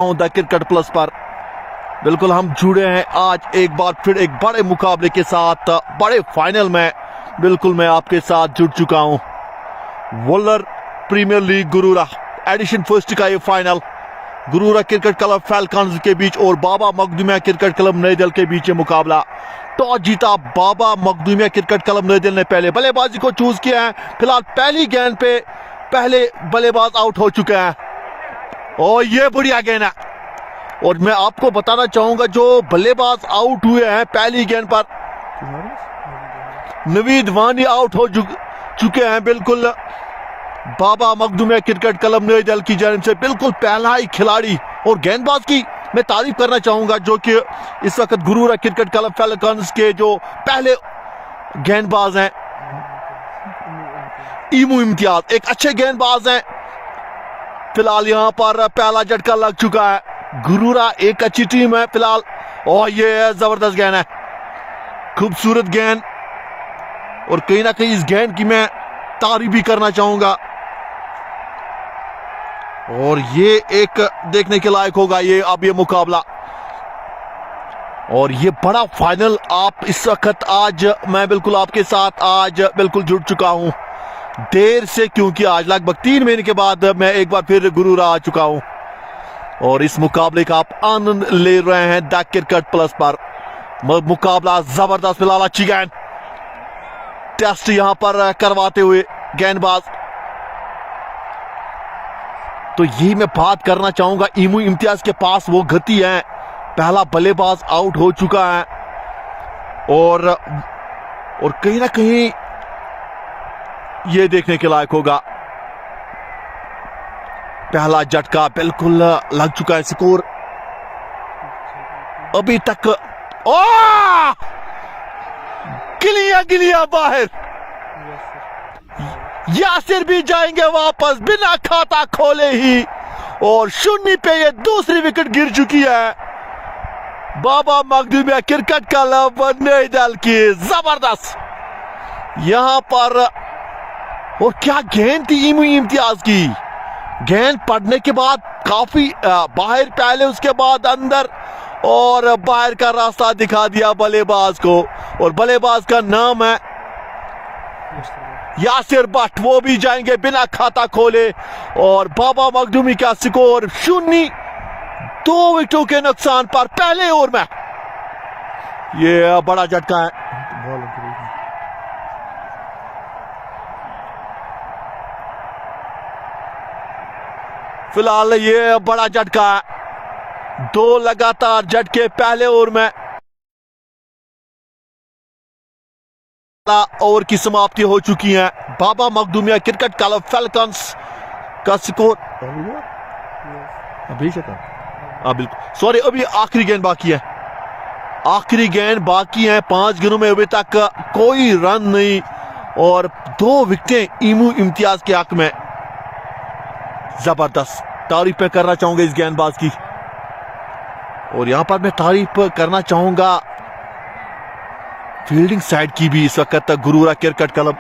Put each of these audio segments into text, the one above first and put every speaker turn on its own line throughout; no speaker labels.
The cricket plus पर बिल्कुल हम जुड़े हैं आज एक बार फिर एक बड़े मुकाबले के साथ, बड़े फाइनल में बिल्कुल मैं आपके साथ जुड़ चुका हूं। Wular premier league Gurura edition first का ये final Gurura cricket club falcons के बीच और बाबा मखदूमिया क्रिकेट क्लब नई दिल्ली के बीच मुकाबला। टॉस जीता बाबा मखदूमिया क्रिकेट क्लब नई दिल्ली ने पहले बल्लेबाजी को चूज किया है। फिलहाल पहली गेंद पे पहले बल्लेबाज आउट हो चुके हैं और ये बढ़िया गेंद है। और मैं आपको बताना चाहूंगा जो बल्लेबाज आउट हुए हैं पहली गेंद पर, नवीद वानी आउट हो चुके हैं। बिल्कुल बाबा मखदूमिया क्रिकेट क्लब नई दिल्ली की जानिब से बिल्कुल पहला ही खिलाड़ी और गेंदबाज की मैं तारीफ करना चाहूंगा जो कि इस वक्त गुरुरा क्रिकेट क्लब फैल्कन्स के जो पहले गेंदबाज हैं ईमू इम्तियाज, एक अच्छे गेंदबाज हैं। फिलहाल यहां पर पहला झटका लग चुका है। गुरुरा एक अच्छी टीम है फिलहाल और ये जबरदस्त गेंद है, खूबसूरत गेंद। और कहीं ना कहीं इस गेंद की मैं तारीफ भी करना चाहूंगा और ये एक देखने के लायक होगा ये अब ये मुकाबला और ये बड़ा फाइनल। आप इस वक्त आज मैं बिल्कुल आपके साथ आज बिल्कुल जुड़ चुका हूं देर से, क्योंकि आज लगभग 3 महीने के बाद मैं एक बार फिर गुरुरा आ चुका हूं और इस मुकाबले का आप आनंद ले रहे हैं द क्रिकेट प्लस पर। मुकाबला जबरदस्त, फिलहाल अच्छी गेंद, टेस्ट यहां पर करवाते हुए गेंदबाज। तो यही मैं बात करना चाहूंगा, ईमू इम्तियाज के पास वो गति है। पहला बल्लेबाज आउट हो चुका है और कहीं ना कहीं ये देखने के लायक होगा। पहला झटका बिल्कुल लग चुका है। स्कोर अभी तक गिलिया बाहर, यासिर भी जाएंगे वापस बिना खाता खोले ही और 0 पे ये दूसरी विकेट गिर चुकी है। बाबा मखदूमिया क्रिकेट क्लब नई दिल्ली की जबरदस्त यहां पर। और क्या गेंद थी ईमू इम्तियाज की, गेंद पड़ने के बाद काफी बाहर, पहले उसके बाद अंदर और बाहर का रास्ता दिखा दिया बल्लेबाज को और बल्लेबाज का नाम है यासिर भट्ट, वो भी जाएंगे बिना खाता खोले और बाबा मखदूमी का स्कोर 0, 2 विकेटों के नुकसान पर पहले ओवर में। ये बड़ा झटका है। फिलहाल ये बड़ा झटका है, 2 लगातार झटके पहले ओवर में। ओवर की समाप्ति हो चुकी है। बाबा मखदूमिया क्रिकेट क्लब फैल्कन्स का स्कोर बिल्कुल सॉरी, अभी आखिरी गेंद बाकी है, आखिरी गेंद बाकी है। 5 गेंदों में अभी तक कोई रन नहीं और 2 विकेटें ईमू इम्तियाज के हक में। जबरदस्त तारीफ मैं करना चाहूंगा इस गेंदबाज की और यहां पर मैं तारीफ करना चाहूंगा फील्डिंग साइड की भी इस वक्त गुरुरा क्रिकेट क्लब।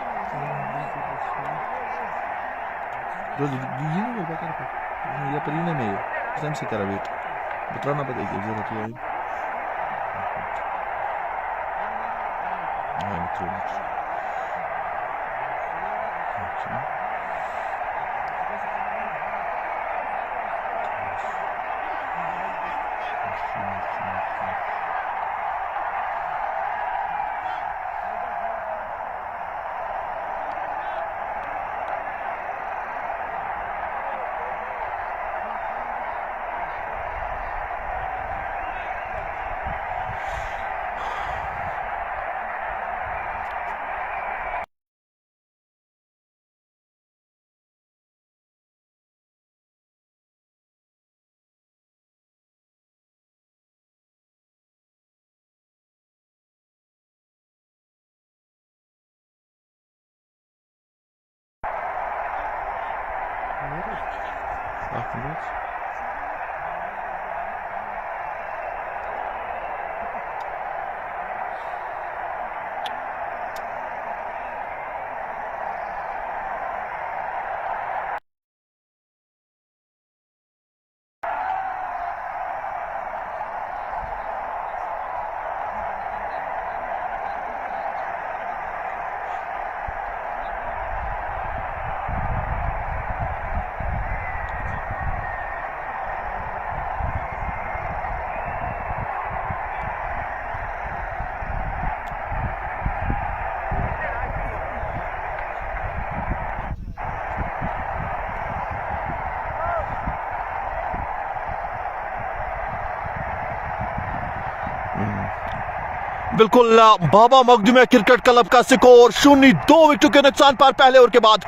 बिल्कुल बाबा मखदूमिया क्रिकेट क्लब का स्कोर 0-2 विकेटों के नुकसान पर पहले ओवर के बाद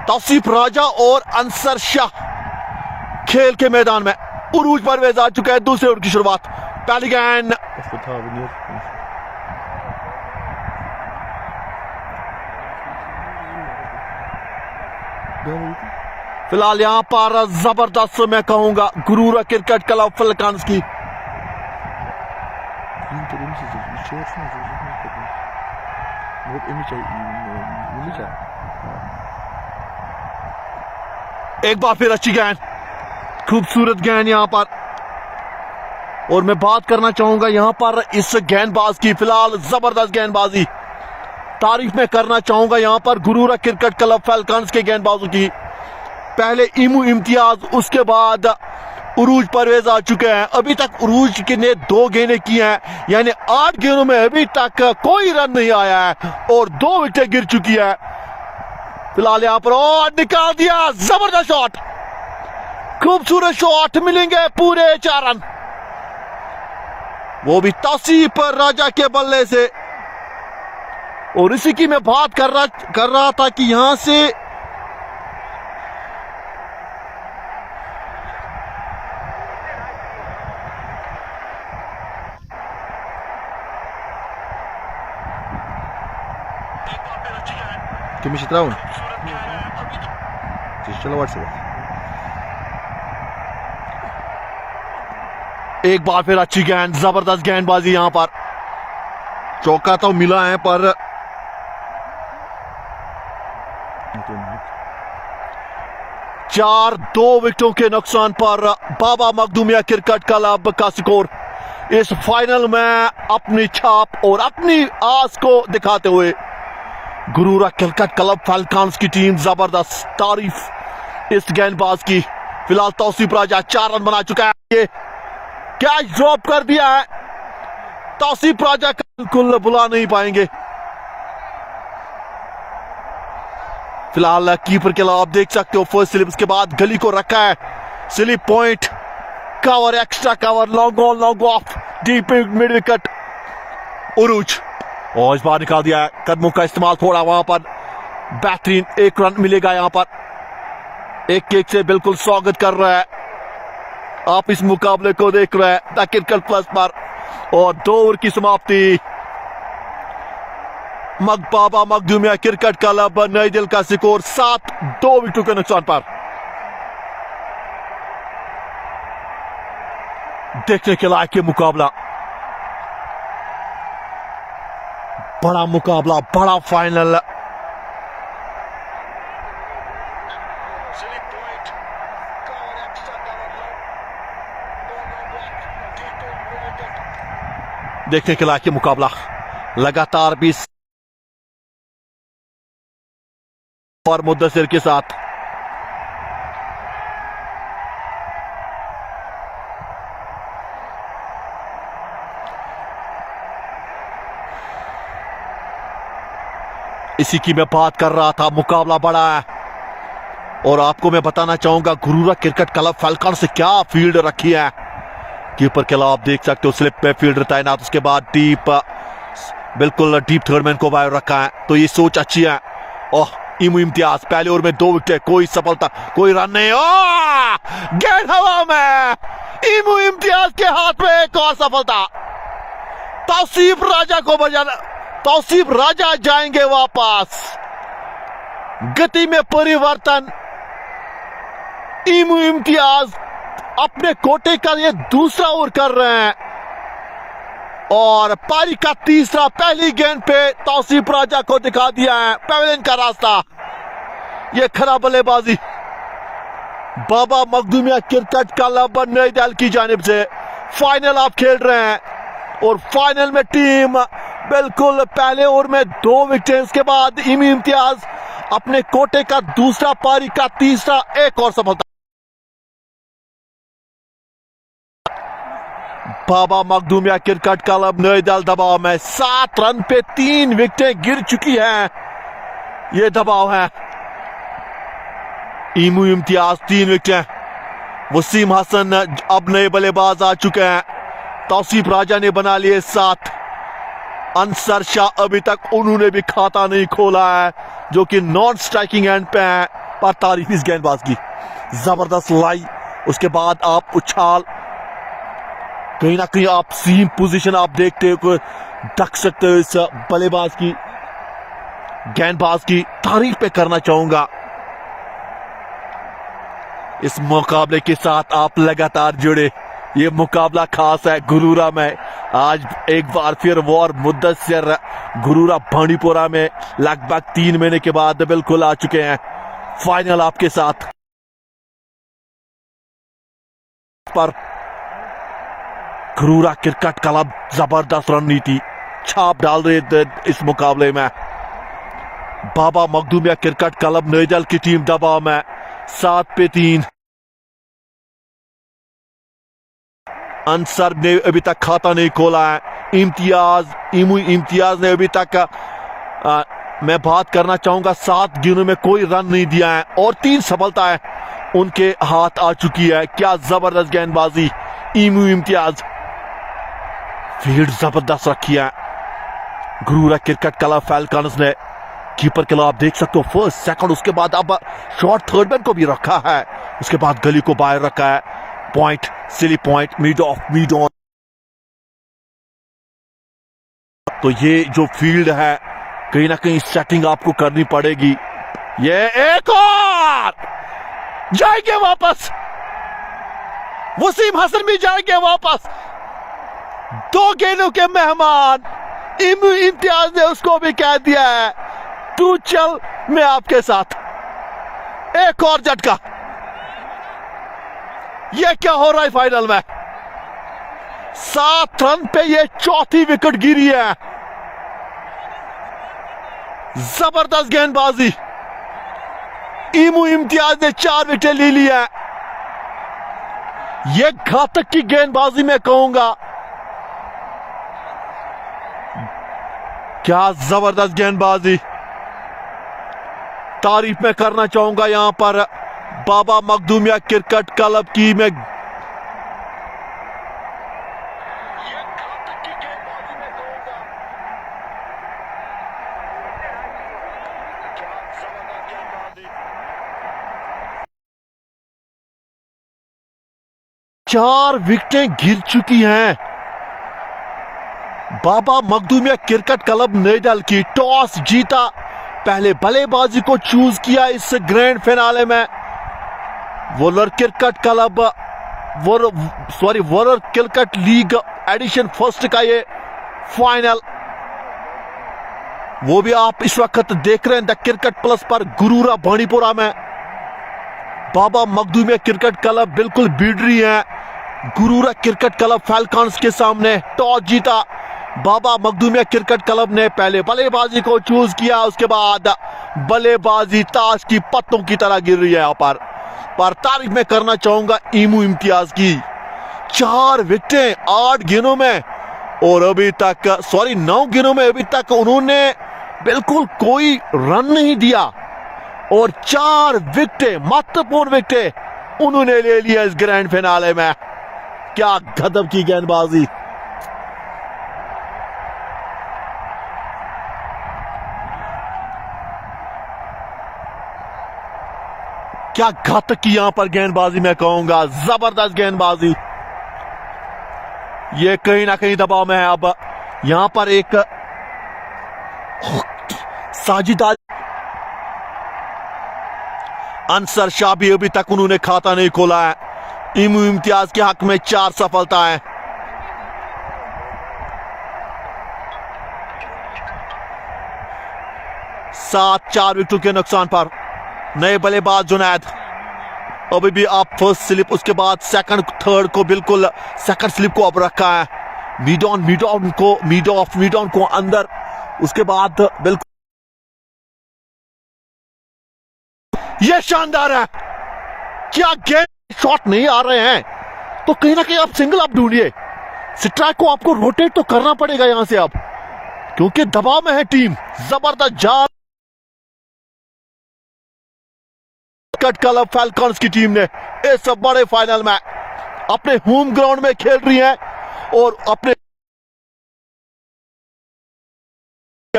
तौसीफ राजा और अंसर शाह खेल के मैदान में। उरूज परवेज आ चुका है दूसरे ओवर की शुरुआत। पहली गेंद फिलहाल यहां पर जबरदस्त मैं कहूंगा गुरूरा क्रिकेट क्लब फलकान्स की एक बार फिर अच्छी गेंद, खूबसूरत गेंद यहां पर। और मैं बात करना चाहूंगा यहां पर इस गेंदबाज की, फिलहाल जबरदस्त गेंदबाजी तारीफ में करना चाहूंगा यहां पर गुरूरा क्रिकेट क्लब फैल्कन्स के गेंदबाजों की। पहले इमू इम्तियाज, उसके बाद उरूज परवेज आ चुके हैं। अभी तक उरूज ने 2 गेंदें की हैं, यानी 8 गेंदों में अभी तक कोई रन नहीं आया है और 2 विकेटें गिर चुकी है। फिलहाल यहां पर और निकाल दिया, जबरदस्त शॉट, खूबसूरत शॉट, मिलेंगे पूरे 4 रन, वो भी तौसीफ राजा के बल्ले से। और इसी की मैं बात कर रहा था कि यहां से एक बार फिर अच्छी गेंद, जबरदस्त गेंदबाजी यहां पर। चौका तो मिला है पर 4-2 विकेटों के नुकसान पर बाबा मखदूमिया क्रिकेट क्लब का स्कोर इस फाइनल में अपनी छाप और अपनी आस को दिखाते हुए गुरूरा क्रिकेट क्लब फैल्कन्स की टीम जबरदस्त, तारीफ इस गेंदबाज की। फिलहाल तौसीफ राजा 4 रन बना चुका है, ये कैच ड्रॉप कर दिया है। तौसीफ राजा का बिल्कुल बुला नहीं पाएंगे। फिलहाल कीपर के अलावा आप देख सकते हो फर्स्ट स्लिप, उसके बाद गली को रखा है, slip point, cover, extra cover, long on long off, deep mid wicket, Urooj. और इस बार निकाल दिया है, कदमों का इस्तेमाल थोड़ा वहां पर बेहतरीन, 1 रन मिलेगा यहां पर। एक किक से बिल्कुल स्वागत कर रहा है आप इस मुकाबले को देख रहे हैं द क्रिकेट प्लस पर। और 2 ओवर की समाप्ति, बाबा मखदूमिया क्रिकेट क्लब नई दिल्ली का स्कोर 7-2 विकेटों के नुकसान पर। देखने के लायक ये मुकाबला, बड़ा मुकाबला, बड़ा फाइनल। देखने के लायक ये मुकाबला लगातार 20 और मुद्दसिर के साथ। इसी की मैं बात कर रहा था, मुकाबला बड़ा है। और आपको मैं बताना चाहूंगा गुरूरा क्रिकेट क्लब फैल्कन्स से क्या फील्ड रखी है। कीपर के अलावा आप देख सकते हो स्लिप पे फील्डर तैनात, उसके बाद डीप, बिल्कुल डीप थर्डमैन को बाहर रखा है, तो ये सोच अच्छी है। ओह, इमू इम्तियाज पहले ओवर में 2 विकेट, कोई सफलता, कोई रन नहीं। गेंद हवा में, इमू इम्तियाज के हाथ में एक और सफलता। तौसीफ राजा को बजाना, तौसीफ राजा जाएंगे वापस। गति में परिवर्तन, इमू इम्तियाज अपने कोटे का ये दूसरा ओवर कर रहे हैं और पारी का तीसरा। पहली गेंद पे तौसीफ राजा को दिखा दिया है पवेलियन का रास्ता। ये खराब बल्लेबाजी बाबा मखदूमिया क्रिकेट क्लब नई दिल्ली की जानिब से। फाइनल आप खेल रहे हैं और फाइनल में टीम बिल्कुल पहले ओवर में 2 विकेट के बाद इमू इम्तियाज अपने कोटे का दूसरा, पारी का तीसरा, एक और सफलता। बाबा मखदूमिया क्रिकेट क्लब नई दिल्ली दबाव में, 7 रन पे 3 विकेटें गिर चुकी हैं। ये दबाव है। इमू इम्तियाज 3 विकेटें, वसीम हसन अब नए बल्लेबाज आ चुके हैं, तौसीफ राजा ने बना लिए 7। अंसर शाह अभी तक उन्होंने भी खाता नहीं खोला है, जो कि नॉन स्ट्राइकिंग एंड पे है। पर तारीफ इस गेंदबाज की, जबरदस्त लाई। उसके बाद आप उछाल, कहीं ना कहीं आप सीम पोजीशन आप देखते हो, ढक सकते हो इस बल्लेबाज की, गेंदबाज की तारीफ पे करना चाहूंगा। इस मुकाबले के साथ आप लगातार जुड़े, ये मुकाबला खास है गुरूरा में। आज एक बार फिर वॉर मुद्दस्सिर गुरूरा बांडीपोरा में लगभग 3 महीने के बाद बिल्कुल आ चुके हैं फाइनल आपके साथ। पर गुरूरा क्रिकेट क्लब जबरदस्त रणनीति छाप डाल रहे थे इस मुकाबले में। बाबा मखदूमिया क्रिकेट क्लब नैजल की टीम दबाव में 7 पे 3। अंसर ने अभी तक खाता नहीं खोला है। इम्तियाज ने अभी तक मैं बात करना चाहूंगा 7 गेंदों में कोई रन नहीं दिया है और 3 सफलताएं उनके हाथ आ चुकी है। क्या जबरदस्त गेंदबाजी इम्तियाज, फील्ड जबरदस्त रखी है गुरूरा क्रिकेट क्लब फैल्कन्स ने। कीपर के लिए आप देख सकते हो फर्स्ट सेकंड, उसके बाद अब शॉर्ट थर्ड मैन को भी रखा है, उसके बाद गली को बाहर रखा है। Point, silly point, mid on. तो ये जो फील्ड है कहीं ना कहीं सेटिंग आपको करनी पड़ेगी। ये एक और जाएंगे वापस, वसीम हसन भी जाएंगे वापस। 2 गेंदों के मेहमान इम्तियाज ने उसको भी कह दिया है तू चल मैं आपके साथ। एक और झटका, ये क्या हो रहा है फाइनल में। 7 रन पे ये 4थी विकेट गिरी है। जबरदस्त गेंदबाजी, इम्तियाज ने 4 विकेट ले ली है। ये घातक की गेंदबाजी मैं कहूंगा। क्या जबरदस्त गेंदबाजी, तारीफ मैं करना चाहूंगा यहां पर बाबा मखदूमिया क्रिकेट क्लब की। मैं चार विकेटें गिर चुकी हैं बाबा मखदूमिया क्रिकेट क्लब नैजल की। टॉस जीता, पहले बल्लेबाजी को चूज किया इस ग्रैंड फिनाले में। Wular cricket club Wular cricket league edition first का ये फाइनल, वो भी आप इस वक्त देख रहे हैं द क्रिकेट प्लस पर गुरूरा बांडीपोरा में। बाबा मखदूमिया क्रिकेट क्लब बिल्कुल बीट रही है गुरूरा क्रिकेट क्लब फैल्कन्स के सामने। टॉस जीता बाबा मखदूमिया क्रिकेट क्लब ने, पहले बल्लेबाजी को चूज किया, उसके बाद बल्लेबाजी ताश की पत्तों की तरह गिर रही है यहां पर तारीफ में करना चाहूंगा इम्तियाज की। 4 विकेटें 8 गेंदों में और अभी तक 9 गेंदों में अभी तक उन्होंने बिल्कुल कोई रन नहीं दिया और 4 विकेटें, महत्वपूर्ण विकेटें उन्होंने ले लिया इस ग्रैंड फिनाले में। क्या गजब की गेंदबाजी, क्या घातक की यहां पर गेंदबाजी मैं कहूंगा, जबरदस्त गेंदबाजी। ये कहीं ना कहीं दबाव में है। अब यहां पर एक साजिदा अंसर शाह भी अभी तक उन्होंने खाता नहीं खोला है। इम्तियाज के हक में 4 सफलताएं। सात 4 विकेटों के नुकसान पर नए बल्लेबाज जुनैद। अभी भी आप फर्स्ट स्लिप, उसके बाद सेकंड थर्ड को बिल्कुल सेकंड स्लिप को अब रखा है। मिड ऑन को अंदर, उसके बाद बिल्कुल ये शानदार है। क्या गेंद शॉट नहीं आ रहे हैं तो कहीं ना कहीं आप सिंगल आप ढूंढिए। स्ट्राइक को आपको रोटेट तो करना पड़ेगा यहां से अब, क्योंकि दबाव में है टीम। जबरदस्त जाल क्रिकेट क्लब फैल्कन्स की टीम ने इस बड़े फाइनल में अपने होम ग्राउंड में खेल रही है और अपने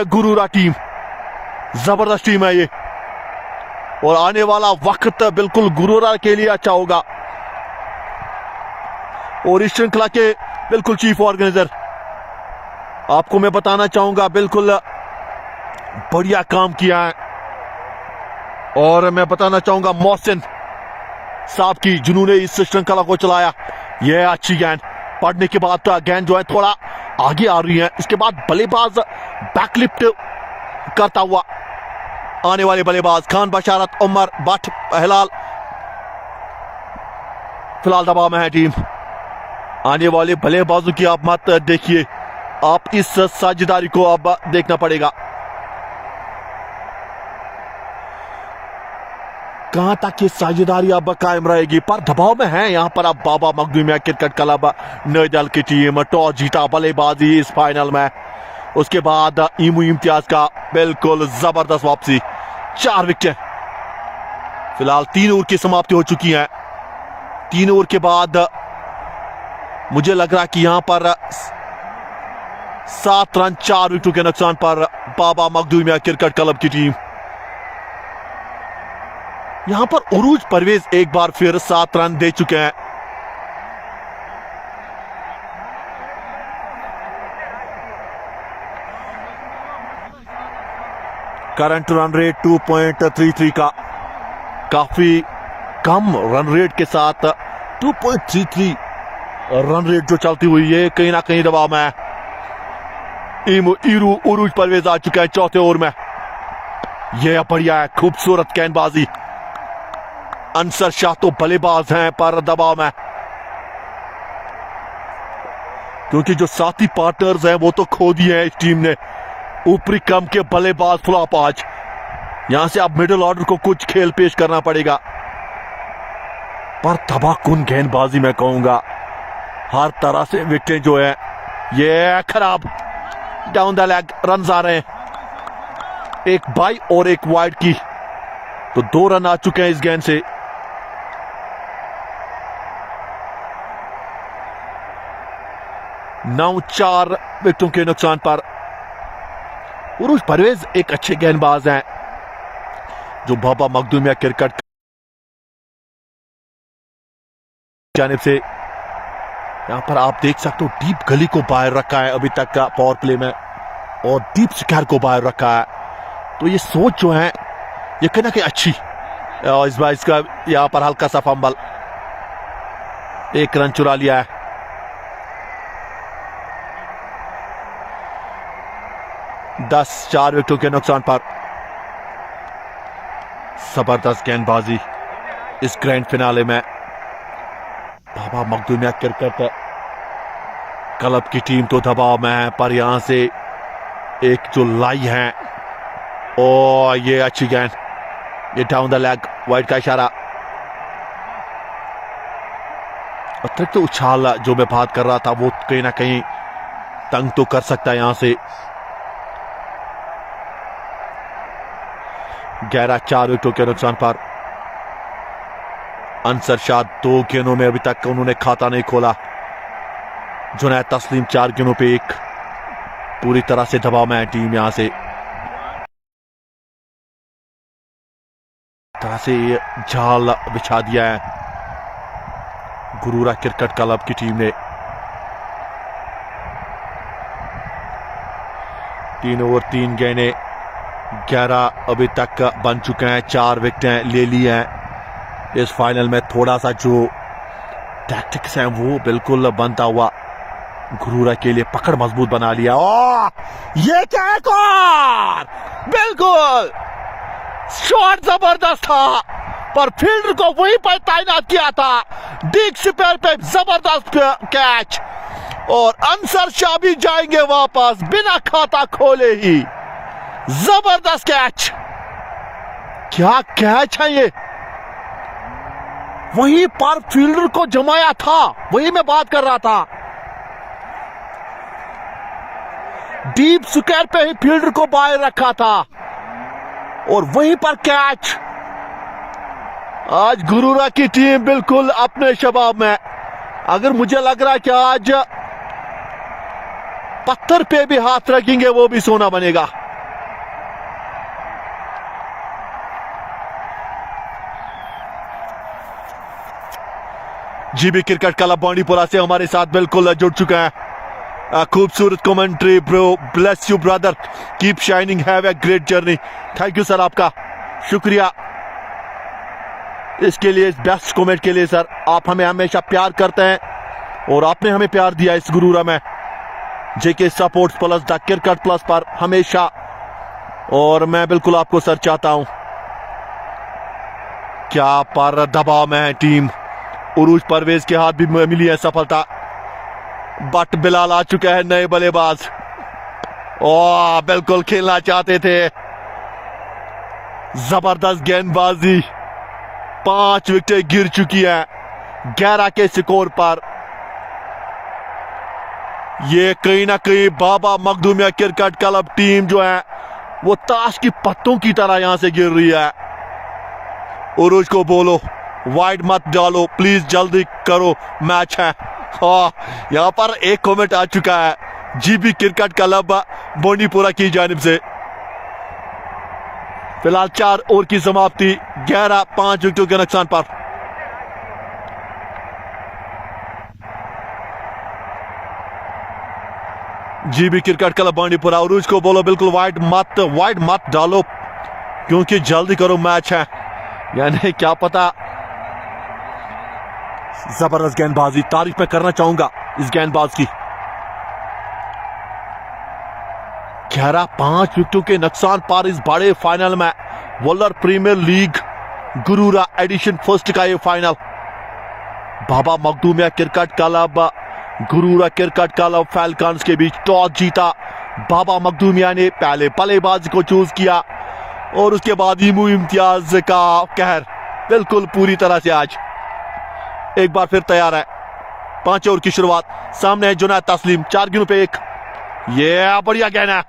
है गुरूरा टीम, जबरदस्त टीम है ये, और आने वाला वक्त बिल्कुल गुरूरा के लिए अच्छा होगा। और इस श्रृंखला के बिल्कुल चीफ ऑर्गेनाइजर आपको मैं बताना चाहूंगा, बिल्कुल बढ़िया काम किया है। और मैं बताना चाहूंगा मोहसिन साहब की, जिन्होंने इस श्रृंखला को चलाया। यह अच्छी गेंद पड़ने के बाद गेंद जो है थोड़ा आगे आ रही है। इसके बाद बल्लेबाज बैकलिफ्ट करता हुआ आने वाले बल्लेबाज खान बशारत उमर भट्ट हिलाल, फिलहाल दबाव में है टीम। आने वाले बल्लेबाजों की आप मत देखिए, आप इस साझेदारी को अब देखना पड़ेगा, कहां तक ये साझेदारी अब कायम रहेगी। पर दबाव में है यहां पर अब बाबा मखदूम क्रिकेट क्लब नौदल की टीम। टॉस जीता, बल्लेबाजी इस फाइनल में, उसके बाद ईमू इम्तियाज का बिल्कुल जबरदस्त वापसी, 4 विकेट। फिलहाल 3 ओवर की समाप्ति हो चुकी है। 3 ओवर के बाद मुझे लग रहा है कि यहां पर 7 रन 4 विकेटों के नुकसान पर बाबा मखदूम क्रिकेट क्लब की टीम। यहां पर उरूज परवेज एक बार फिर 7 रन दे चुके हैं। करंट रन रेट 2.33 का, काफी कम रन रेट के साथ 2.33 रन रेट जो चलती हुई है, कहीं ना कहीं दबाव में है। उरूज परवेज आ चुका है चौथे ओवर में। यह बढ़िया है, खूबसूरत गेंदबाजी। अंसर शाह तो बल्लेबाज हैं पर दबाव में, क्योंकि जो साथी पार्टनर्स हैं वो तो खो दिए हैं इस टीम ने। ऊपरी क्रम के बल्लेबाज फ्लॉप आज, यहां से अब मिडिल ऑर्डर को कुछ खेल पेश करना पड़ेगा। पर तबाहकुन गेंदबाजी मैं कहूंगा, हर तरह से विकेट जो है ये खराब, डाउन द लेग रन आ रहे हैं, एक बाई और एक वाइड की, तो 2 रन आ चुके हैं इस गेंद से। नौ 4 विकेटों के नुकसान पर उरूज परवेज एक अच्छे गेंदबाज हैं, जो बाबा मखदूम क्रिकेट जानिब से यहां पर आप देख सकते हो डीप गली को बाहर रखा है अभी तक का पावर प्ले में, और डीप स्क्वायर को बाहर रखा है। तो ये सोच जो है ये कहीं ना कहीं अच्छी। इस बार इसका यहां पर हल्का सा फंबल, 1 रन चुरा लिया है। दस 4 विकेटों के नुकसान पर जबरदस्त गेंदबाजी इस ग्रैंड फिनाले में। बाबा मखदूम क्रिकेट क्लब की टीम तो दबाव में है, पर यहां से एक जो लाई है, ओ ये अच्छी गेंद, ये डाउन द लेग, वाइड का इशारा। अतिरिक्त तो उछाल जो मैं बात कर रहा था वो कहीं ना कहीं तंग तो कर सकता है यहां से। 11 4 विकेटों के नुकसान पर अंसर शाह 2 गेंदों में अभी तक उन्होंने खाता नहीं खोला। जुनैद तस्लीम 4 गेंदों पे 1, पूरी तरह से दबाव में है टीम। यहां से तरह से ये जाल बिछा दिया है गुरूरा क्रिकेट क्लब की टीम ने। 3 ओवर 3 गेंदें, 11 अभी तक बन चुके हैं, 4 विकेटें ले ली हैं। इस फाइनल में थोड़ा सा जो टैक्टिक्स हैं वो बिल्कुल बनता हुआ गुरूरा के लिए, पकड़ मजबूत बना लिया। ये क्या है, कौन बिल्कुल शॉट जबरदस्त था, पर फील्डर को वहीं पर तैनात किया था। डीप स्क्वायर पे जबरदस्त कैच, और अंसर शाह भी जाएंगे वापस बिना खाता खोले ही। जबरदस्त कैच, क्या कैच है ये, वहीं पर फील्डर को जमाया था, वही मैं बात कर रहा था। डीप स्क्वायर पे ही फील्डर को बाहर रखा था और वहीं पर कैच। आज गुरूरा की टीम बिल्कुल अपने शबाब में। अगर मुझे लग रहा है कि आज पत्थर पे भी हाथ रखेंगे वो भी सोना बनेगा। जीबी क्रिकेट क्लब बांडीपुरा से हमारे साथ बिल्कुल जुड़ चुका है। खूबसूरत commentary bro, bless you brother, keep shining, have a great journey. Thank you sir, आपका शुक्रिया इसके लिए, इस बेस्ट कमेंट के लिए सर। आप हमें हमेशा प्यार करते हैं और आपने हमें प्यार दिया इस गुरूरा में JK sports plus the cricket plus पर हमेशा, और मैं बिल्कुल आपको सर चाहता हूं। क्या पर दबाव में है टीम, उरूज परवेज के हाथ भी मिली है सफलता, बट बिलाल आ चुका है नए बल्लेबाज। ओह बिल्कुल खेलना चाहते थे, जबरदस्त गेंदबाजी, 5 विकेटें गिर चुकी हैं 11 के स्कोर पर। ये कहीं ना कहीं बाबा मखदूमिया क्रिकेट क्लब टीम जो है वो ताश की पत्तों की तरह यहां से गिर रही है। उरूज को बोलो वाइड मत डालो प्लीज, जल्दी करो मैच है। हाँ, यहां पर एक कमेंट आ चुका है जीबी क्रिकेट क्लब बांडीपुरा की जानिब से। फिलहाल 4 ओवर की समाप्ति, 11 5 विकेटों के नुकसान पर। जीबी क्रिकेट क्लब बांडीपुरा, उरूज को बोलो बिल्कुल वाइड मत डालो क्योंकि जल्दी करो मैच है। यानी क्या पता, जबरदस्त गेंदबाजी, तारीफ मैं करना चाहूंगा इस गेंदबाज की। 11 5 विकेटों के नुकसान पर इस बड़े फाइनल में, Wular premier league Gurura edition first का ये final. Baba Makhdoomia cricket club Gurura cricket club falcons के बीच टॉस जीता। बाबा मखदूमिया ने पहले बल्लेबाज को चूज किया और उसके बाद ईमू इम्तियाज का कहर बिल्कुल पूरी तरह से आज एक बार फिर तैयार है। 5 ओवर की शुरुआत, सामने है जुनैद तस्लीम, 4 गेंदों पे 1। ये बढ़िया गेंद है,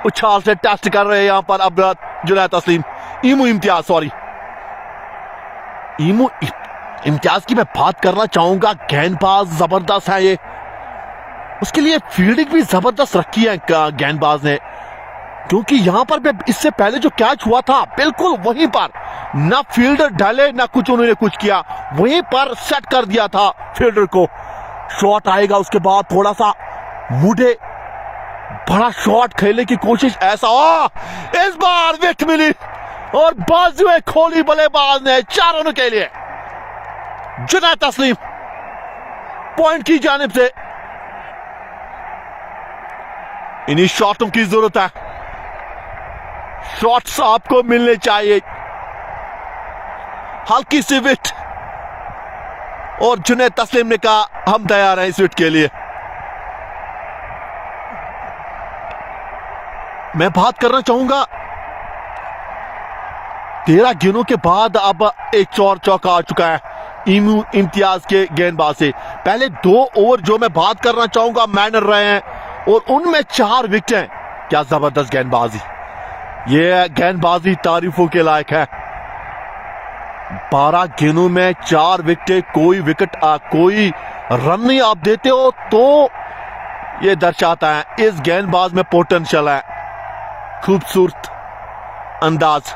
उछाल से टेस्ट कर रहे हैं यहां पर अब जुनैद तस्लीम। ईमू इम्तियाज की मैं बात करना चाहूंगा, गेंदबाज जबरदस्त है ये, उसके लिए फील्डिंग भी जबरदस्त रखी है गेंदबाज ने, क्योंकि यहां पर इससे पहले जो कैच हुआ था बिल्कुल वहीं पर, ना फील्डर डाले ना कुछ उन्होंने कुछ किया, वहीं पर सेट कर दिया था फील्डर को। शॉट आएगा उसके बाद थोड़ा सा मुड़े, बड़ा शॉट खेलने की कोशिश, ऐसा इस बार विकेट मिली और बाजुएं खोली बल्लेबाज ने 4 रनों के लिए। जुनैद तस्लीम पॉइंट की जानिब से, इन्हीं शॉटों की जरूरत है, शॉट्स आपको मिलने चाहिए, हल्की सी विकेट, और जुनैद तस्लीम ने कहा हम तैयार हैं इस विकेट के लिए। मैं बात करना चाहूंगा 13 गेंदों के बाद अब एक और चौका आ चुका है ईमू इम्तियाज के गेंदबाज से। पहले 2 ओवर जो मैं बात करना चाहूंगा मैनर रहे हैं और उनमें 4 विकेटें। क्या जबरदस्त गेंदबाजी, ये गेंदबाजी तारीफों के लायक है। 12 गेंदों में 4 विकेटें, कोई रन नहीं आप देते हो तो ये दर्शाता है इस गेंदबाज में पोटेंशियल है। खूबसूरत अंदाज,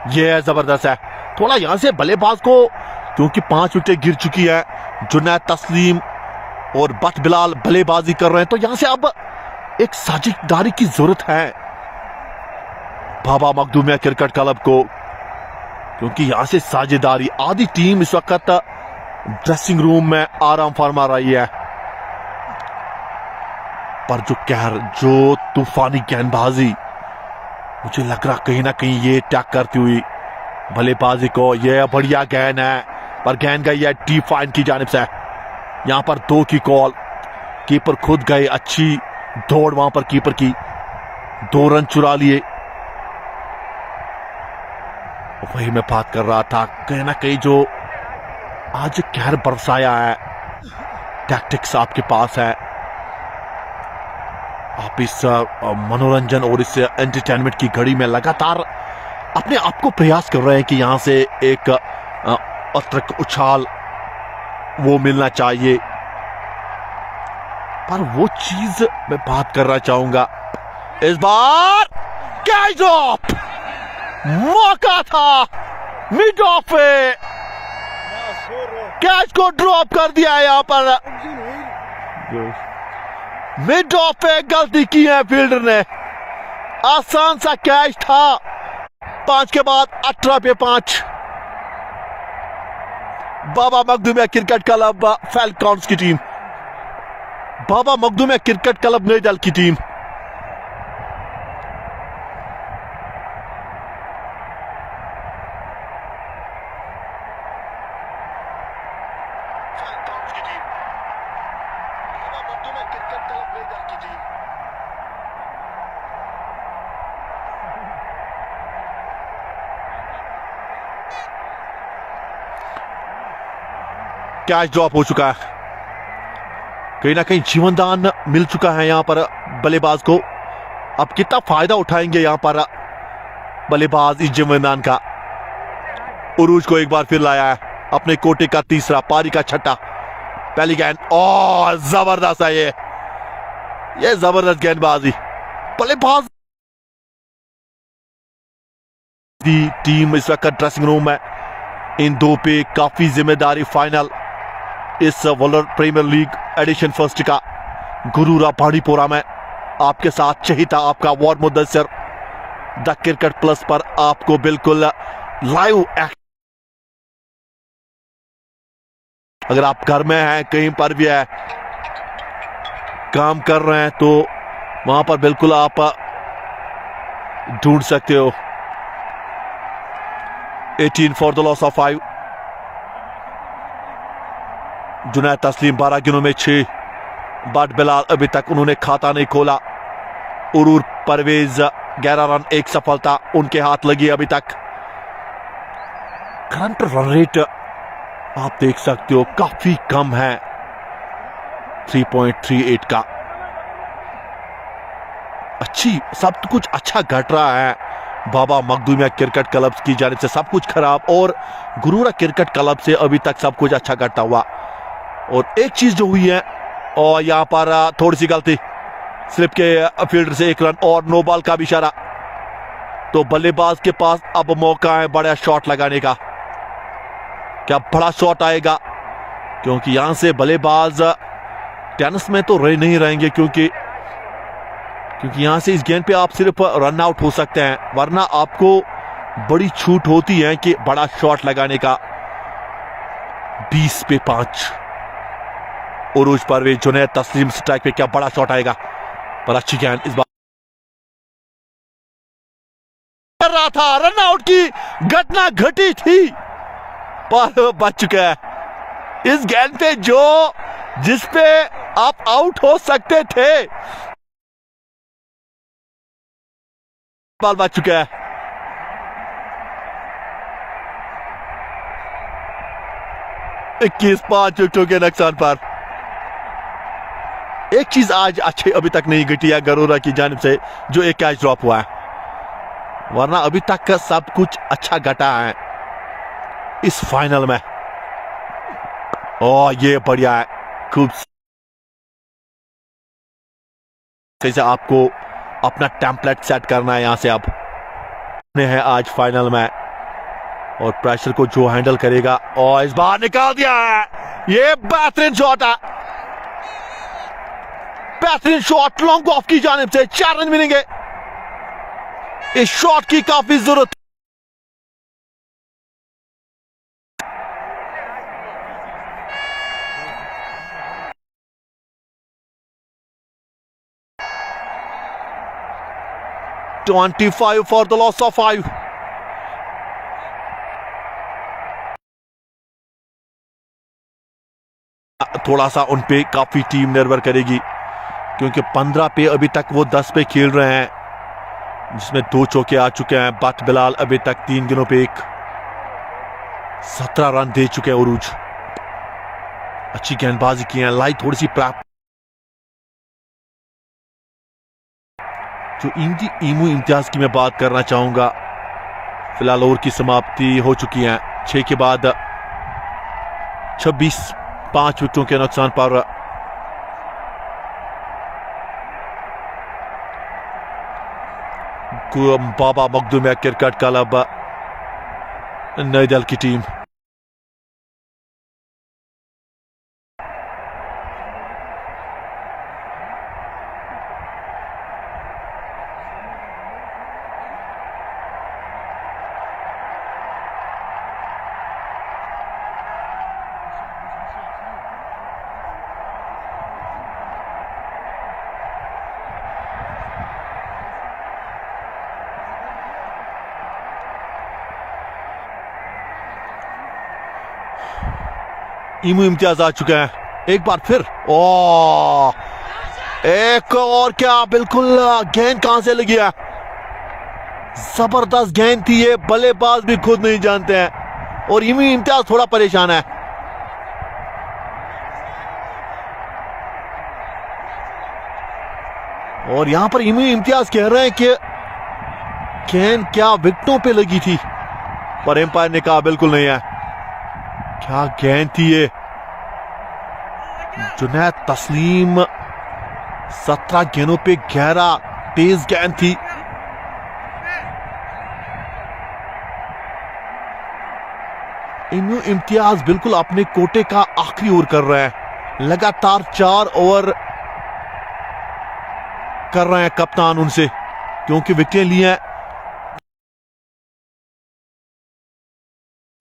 ये जबरदस्त है। थोड़ा यहां से बल्लेबाज को, क्योंकि 5 विकेटें गिर चुकी है, जुनैद तस्लीम और बट बिलाल बल्लेबाजी कर रहे हैं, तो यहां से अब एक साझेदारी की जरूरत है बाबा मखदूमिया क्रिकेट क्लब को, क्योंकि यहां से साझेदारी, आधी टीम इस वक्त ड्रेसिंग रूम में आराम फरमा रही है, पर जो तूफानी गेंदबाजी, मुझे लग रहा कहीं ना कहीं ये टैक करती हुई बल्लेबाजी को। ये बढ़िया गेंद है पर गेंद गई है टी फाइन की जानिब से। यहां पर 2 की कॉल, कीपर खुद गए, अच्छी दौड़ वहां पर कीपर की, 2 रन चुरा लिए। वही मैं बात कर रहा था, कहीं ना कहीं जो आज कहर बरसाया है, टैक्टिक्स आपके पास है, आप इस मनोरंजन और इस एंटरटेनमेंट की घड़ी में लगातार अपने आप को प्रयास कर रहे हैं कि यहां से एक अतरक उछाल वो मिलना चाहिए, पर वो चीज मैं बात करना चाहूंगा। इस बार कैच ड्रॉप, मौका था मिड ऑफ पे, कैच को ड्रॉप कर दिया है यहां पर। मिड ऑफ पे गलती की है फील्डर ने। आसान सा कैच था। 5 के बाद 18 पे 5। बाबा मखदूम क्रिकेट क्लब फैल्कॉन्स की टीम, बाबा मखदूम क्रिकेट क्लब नई दल की टीम। कैच ड्रॉप हो चुका है। कहीं ना कहीं जीवनदान मिल चुका है यहां पर बल्लेबाज को। अब कितना फायदा उठाएंगे यहां पर बल्लेबाज इस जीवनदान का। उरूज को एक बार फिर लाया है अपने कोटे का तीसरा, पारी का छठा। पहली गेंद और जबरदस्त है ये जबरदस्त गेंदबाजी। बल्लेबाज टीम इस वक्त ड्रेसिंग रूम में इन दो पे काफी जिम्मेदारी। फाइनल इस Wular premier league edition first का गुरुरा बाड़ीपोरा में आपके साथ चहिता आपका ward Mudassir the cricket plus पर आपको बिल्कुल लाइव अगर आप घर में हैं, कहीं पर भी है, काम कर रहे हैं, तो वहां पर बिल्कुल आप ढूंढ सकते हो। 18 for the loss of 5। Junaid तस्लीम 12 गेंदों में 6। बट बिलाल अभी तक उन्होंने खाता नहीं खोला। उरूर परवेज 11 रन, 1 सफलता उनके हाथ लगी अभी तक। करंट रन रेट आप देख सकते हो काफी कम है, 3.38 का। अच्छी सब कुछ अच्छा घट रहा है बाबा मखदूम क्रिकेट क्लब की जानिब से। सब कुछ खराब और गुरुरा क्रिकेट क्लब से अभी तक सब कुछ अच्छा घटता हुआ। और एक चीज जो हुई है, और यहां पर थोड़ी सी गलती, स्लिप के फील्डर से 1 रन और नो बॉल का भी इशारा। तो बल्लेबाज के पास अब मौका है बड़ा शॉट लगाने का। क्या बड़ा शॉट आएगा? क्योंकि यहां से बल्लेबाज टेनिस में तो नहीं रहेंगे, क्योंकि यहां से इस गेंद पे आप सिर्फ रन आउट हो सकते हैं, वरना आपको बड़ी छूट होती है कि बड़ा शॉट लगाने का। 20 पे 5। उरूज परवेज, जुनैद तस्लीम स्ट्राइक पे। क्या बड़ा शॉट आएगा? पर अच्छी गेंद इस बार कर रहा था। रन आउट की घटना घटी थी पर बच चुका है। इस गेंद पे जिस पे आप आउट हो सकते थे, बॉल बच चुका है। इक्कीस 5 विकेटों के नुकसान पर। एक चीज आज अच्छी अभी तक नहीं घटी है गरुरा की जानिब से, जो एक कैच ड्रॉप हुआ है, वरना अभी तक का सब कुछ अच्छा घटा है इस फाइनल में। और ये बढ़िया है, खूब से आपको अपना टेम्पलेट सेट करना है यहां से। अब है आज फाइनल में, और प्रेशर को जो हैंडल करेगा, और इस बार निकाल दिया है। ये बेहतरीन शॉट है, बेहतरीन शॉट लॉन्ग ऑफ की जानिब से। 4 रन मिलेंगे। इस शॉट की काफी जरूरत। $25 for the loss of 5। थोड़ा सा उन पे काफी टीम निर्भर करेगी, क्योंकि 15 पे अभी तक वो 10 पे खेल रहे हैं, जिसमें 2 चौके आ चुके हैं। बट बिलाल अभी तक 3 गेंदों पे 17 रन दे चुके हैं। उरूज अच्छी गेंदबाजी की है, लाई थोड़ी सी प्राप्त। जो ईमू इम्तियाज की मैं बात करना चाहूंगा, फिलहाल ओवर की समाप्ति हो चुकी है। 6 के बाद 26 5 विकेटों के नुकसान पर बाबा मखदूम क्रिकेट क्लब नई दल की टीम इमू इम्तियाज आ चुके हैं एक बार फिर। ओ एक और क्या, बिल्कुल गेंद कहां से लगी है, जबरदस्त गेंद थी ये, बल्लेबाज भी खुद नहीं जानते हैं और इमू इम्तियाज थोड़ा परेशान है। और यहां पर इमू इम्तियाज कह रहे हैं कि गेंद क्या विकेटों पे लगी थी, पर एम्पायर ने कहा बिल्कुल नहीं है। क्या गेंद थी ये, जुनैद तस्लीम 17 गेंदों पे 11 तेज गेंद थी। इमू इम्तियाज बिल्कुल अपने कोटे का आखिरी ओवर कर रहे हैं, लगातार 4 ओवर कर रहे हैं कप्तान उनसे, क्योंकि विकेटें ली हैं।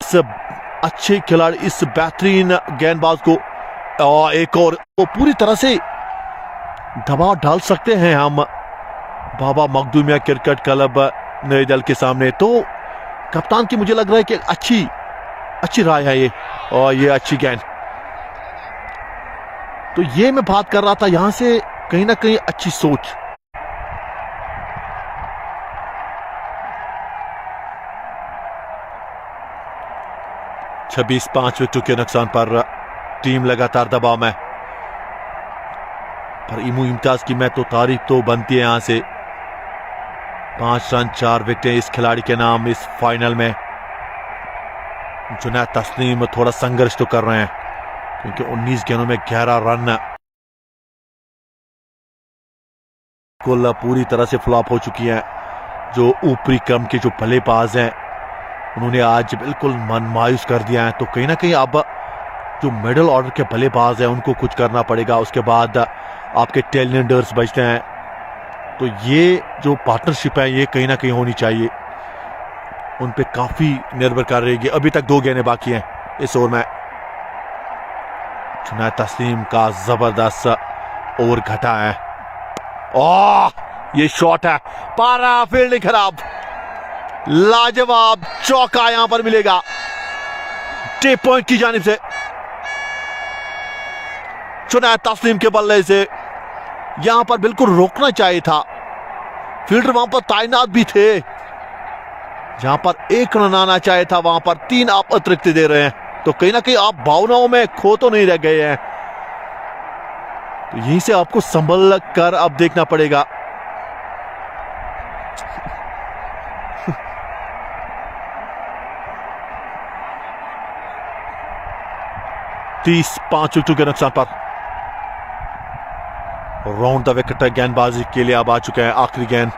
इस अच्छे खिलाड़ी, इस बेहतरीन गेंदबाज को एक और वो पूरी तरह से दबाव डाल सकते हैं हम बाबा मखदूमिया क्रिकेट क्लब नए दल के सामने। तो कप्तान की मुझे लग रहा है कि अच्छी राय है ये, और ये अच्छी गेंद। तो ये मैं बात कर रहा था, यहां से कहीं ना कहीं अच्छी सोच। छब्बीस 5 विकेटों के नुकसान पर टीम लगातार दबाव में, पर इमू इम्तियाज की मैं तो तारीफ तो बनती है यहां से। 5 रन 4 विकेटें इस खिलाड़ी के नाम इस फाइनल में। जुनैद तस्लीम थोड़ा संघर्ष तो कर रहे हैं, क्योंकि 19 गेंदों में 11 रन कुल पूरी तरह से फ्लॉप हो चुकी हैं। जो ऊपरी क्रम के जो बल्लेबाज हैं उन्होंने आज बिल्कुल मन मायूस कर दिया है। तो कहीं ना कहीं अब जो मिडिल ऑर्डर के बल्लेबाज हैं उनको कुछ करना पड़ेगा। उसके बाद आपके टेल एंडर्स बचते हैं, तो ये जो पार्टनरशिप है ये कहीं ना कहीं होनी चाहिए, उन पे काफी निर्भर कर रहेगी। अभी तक 2 गेंदें बाकी हैं इस ओवर में। जुनैद तस्लीम का जबरदस्त ओवर घटा है। ये शॉट है, पारा फील्डिंग खराब, लाजवाब चौका यहां पर मिलेगा टेप पॉइंट की जानिब से। जुनैद तस्लीम के बल्ले से यहां पर बिल्कुल रोकना चाहिए था, फील्डर वहां पर तैनात भी थे। जहां पर 1 रन आना चाहिए था वहां पर 3 आप अतिरिक्त दे रहे हैं, तो कहीं ना कहीं आप भावनाओं में खो तो नहीं रह गए हैं। तो यहीं से आपको संभल कर अब देखना पड़ेगा। तीस 5 विकेटों के नुकसान पर राउंड द विकेट गेंदबाजी के लिए अब आ चुके हैं। आखिरी गेंद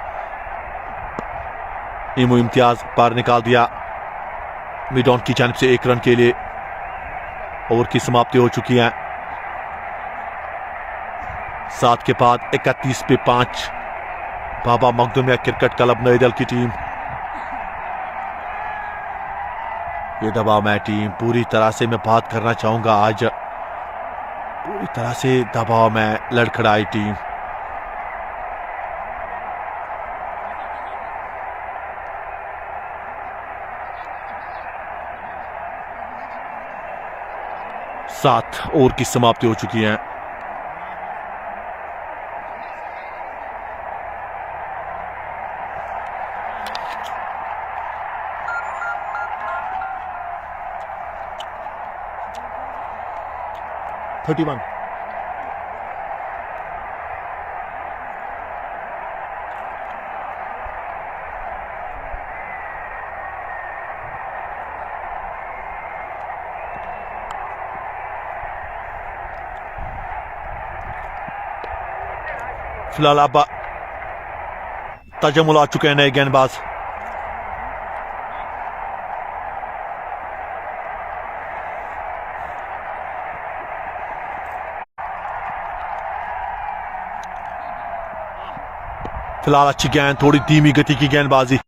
इमू इम्तियाज पार निकाल दिया मिड ऑन की जानिब से 1 रन के लिए। ओवर की समाप्ति हो चुकी है। 7 के बाद 31 पे 5 बाबा मखदूमिया क्रिकेट क्लब नए दल की टीम। ये दबाव में टीम पूरी तरह से मैं बात करना चाहूंगा, आज पूरी तरह से दबाव में लड़खड़ाई टीम। सात ओवर की समाप्ति हो चुकी है। फिलहाल अब तजमुल आ चुके हैं नए गेंदबाज। फिलहाल अच्छी गेंद, थोड़ी धीमी गति की गेंदबाजी।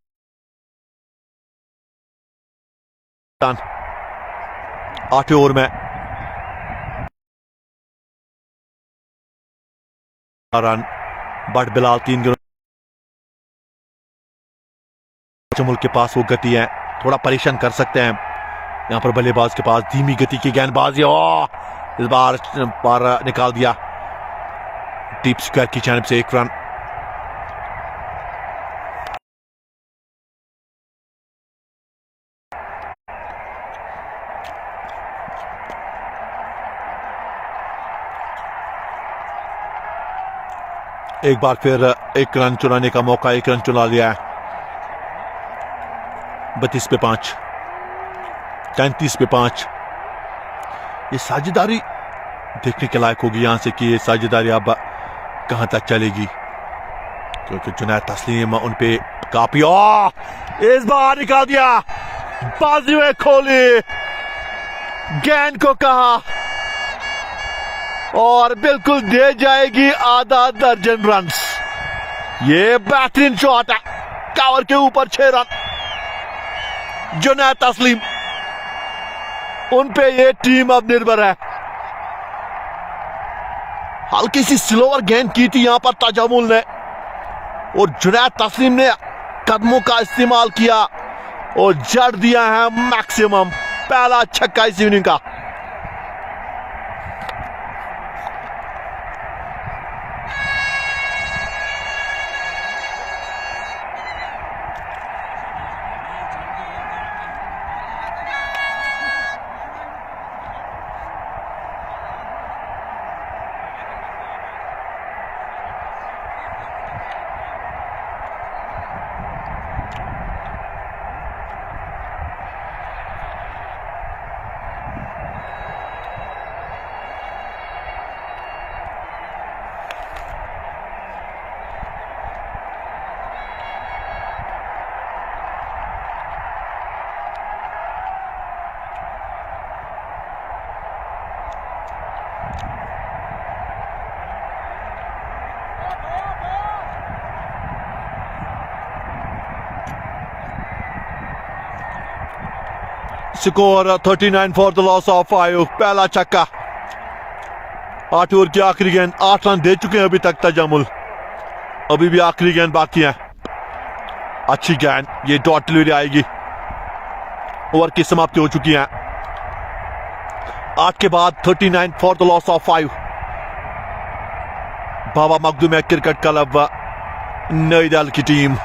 8वें ओवर में रन, बट बिलाल 3 गेंदों। तजमुल के पास वो गति है, थोड़ा परेशान कर सकते हैं यहां पर बल्लेबाज के पास धीमी गति की गेंदबाजी, इस बार निकाल दिया। डीप स्क्वायर की जानिब से 1 रन। एक बार फिर 1 रन चुराने का मौका, 1 रन चुरा लिया है। 32 पे 5, 33 पे 5। ये साझेदारी देखने के लायक होगी यहां से कि ये साझेदारी अब कहां तक चलेगी, क्योंकि जुनैद तस्लीम उन पे काफी, इस बार निकाल दिया। बाजी में खोली, गेंद को कहा और बिल्कुल दे जाएगी आधा दर्जन रन। ये बेहतरीन शॉट है, कवर के ऊपर 6 रन। जुनैद तस्लीम, उन पे ये टीम अब निर्भर है। हल्की सी स्लोअर गेंद की थी यहां पर तजामुल ने, और जुनैद तस्लीम ने कदमों का इस्तेमाल किया और जड़ दिया है मैक्सिमम। पहला छक्का इस इनिंग का। Score 39 for the loss of 5। पहला छक्का। 8 ओवर की आखिरी गेंद, 8 रन दे चुके हैं अभी तक तजामुल। अभी भी आखिरी गेंद बाकी है। अच्छी गेंद, ये डॉट डिलीवरी आएगी। ओवर की समाप्ति हो चुकी है। 8 के बाद 39 for the loss of 5। Baba Makhdoom cricket club नई दिल्ली की टीम।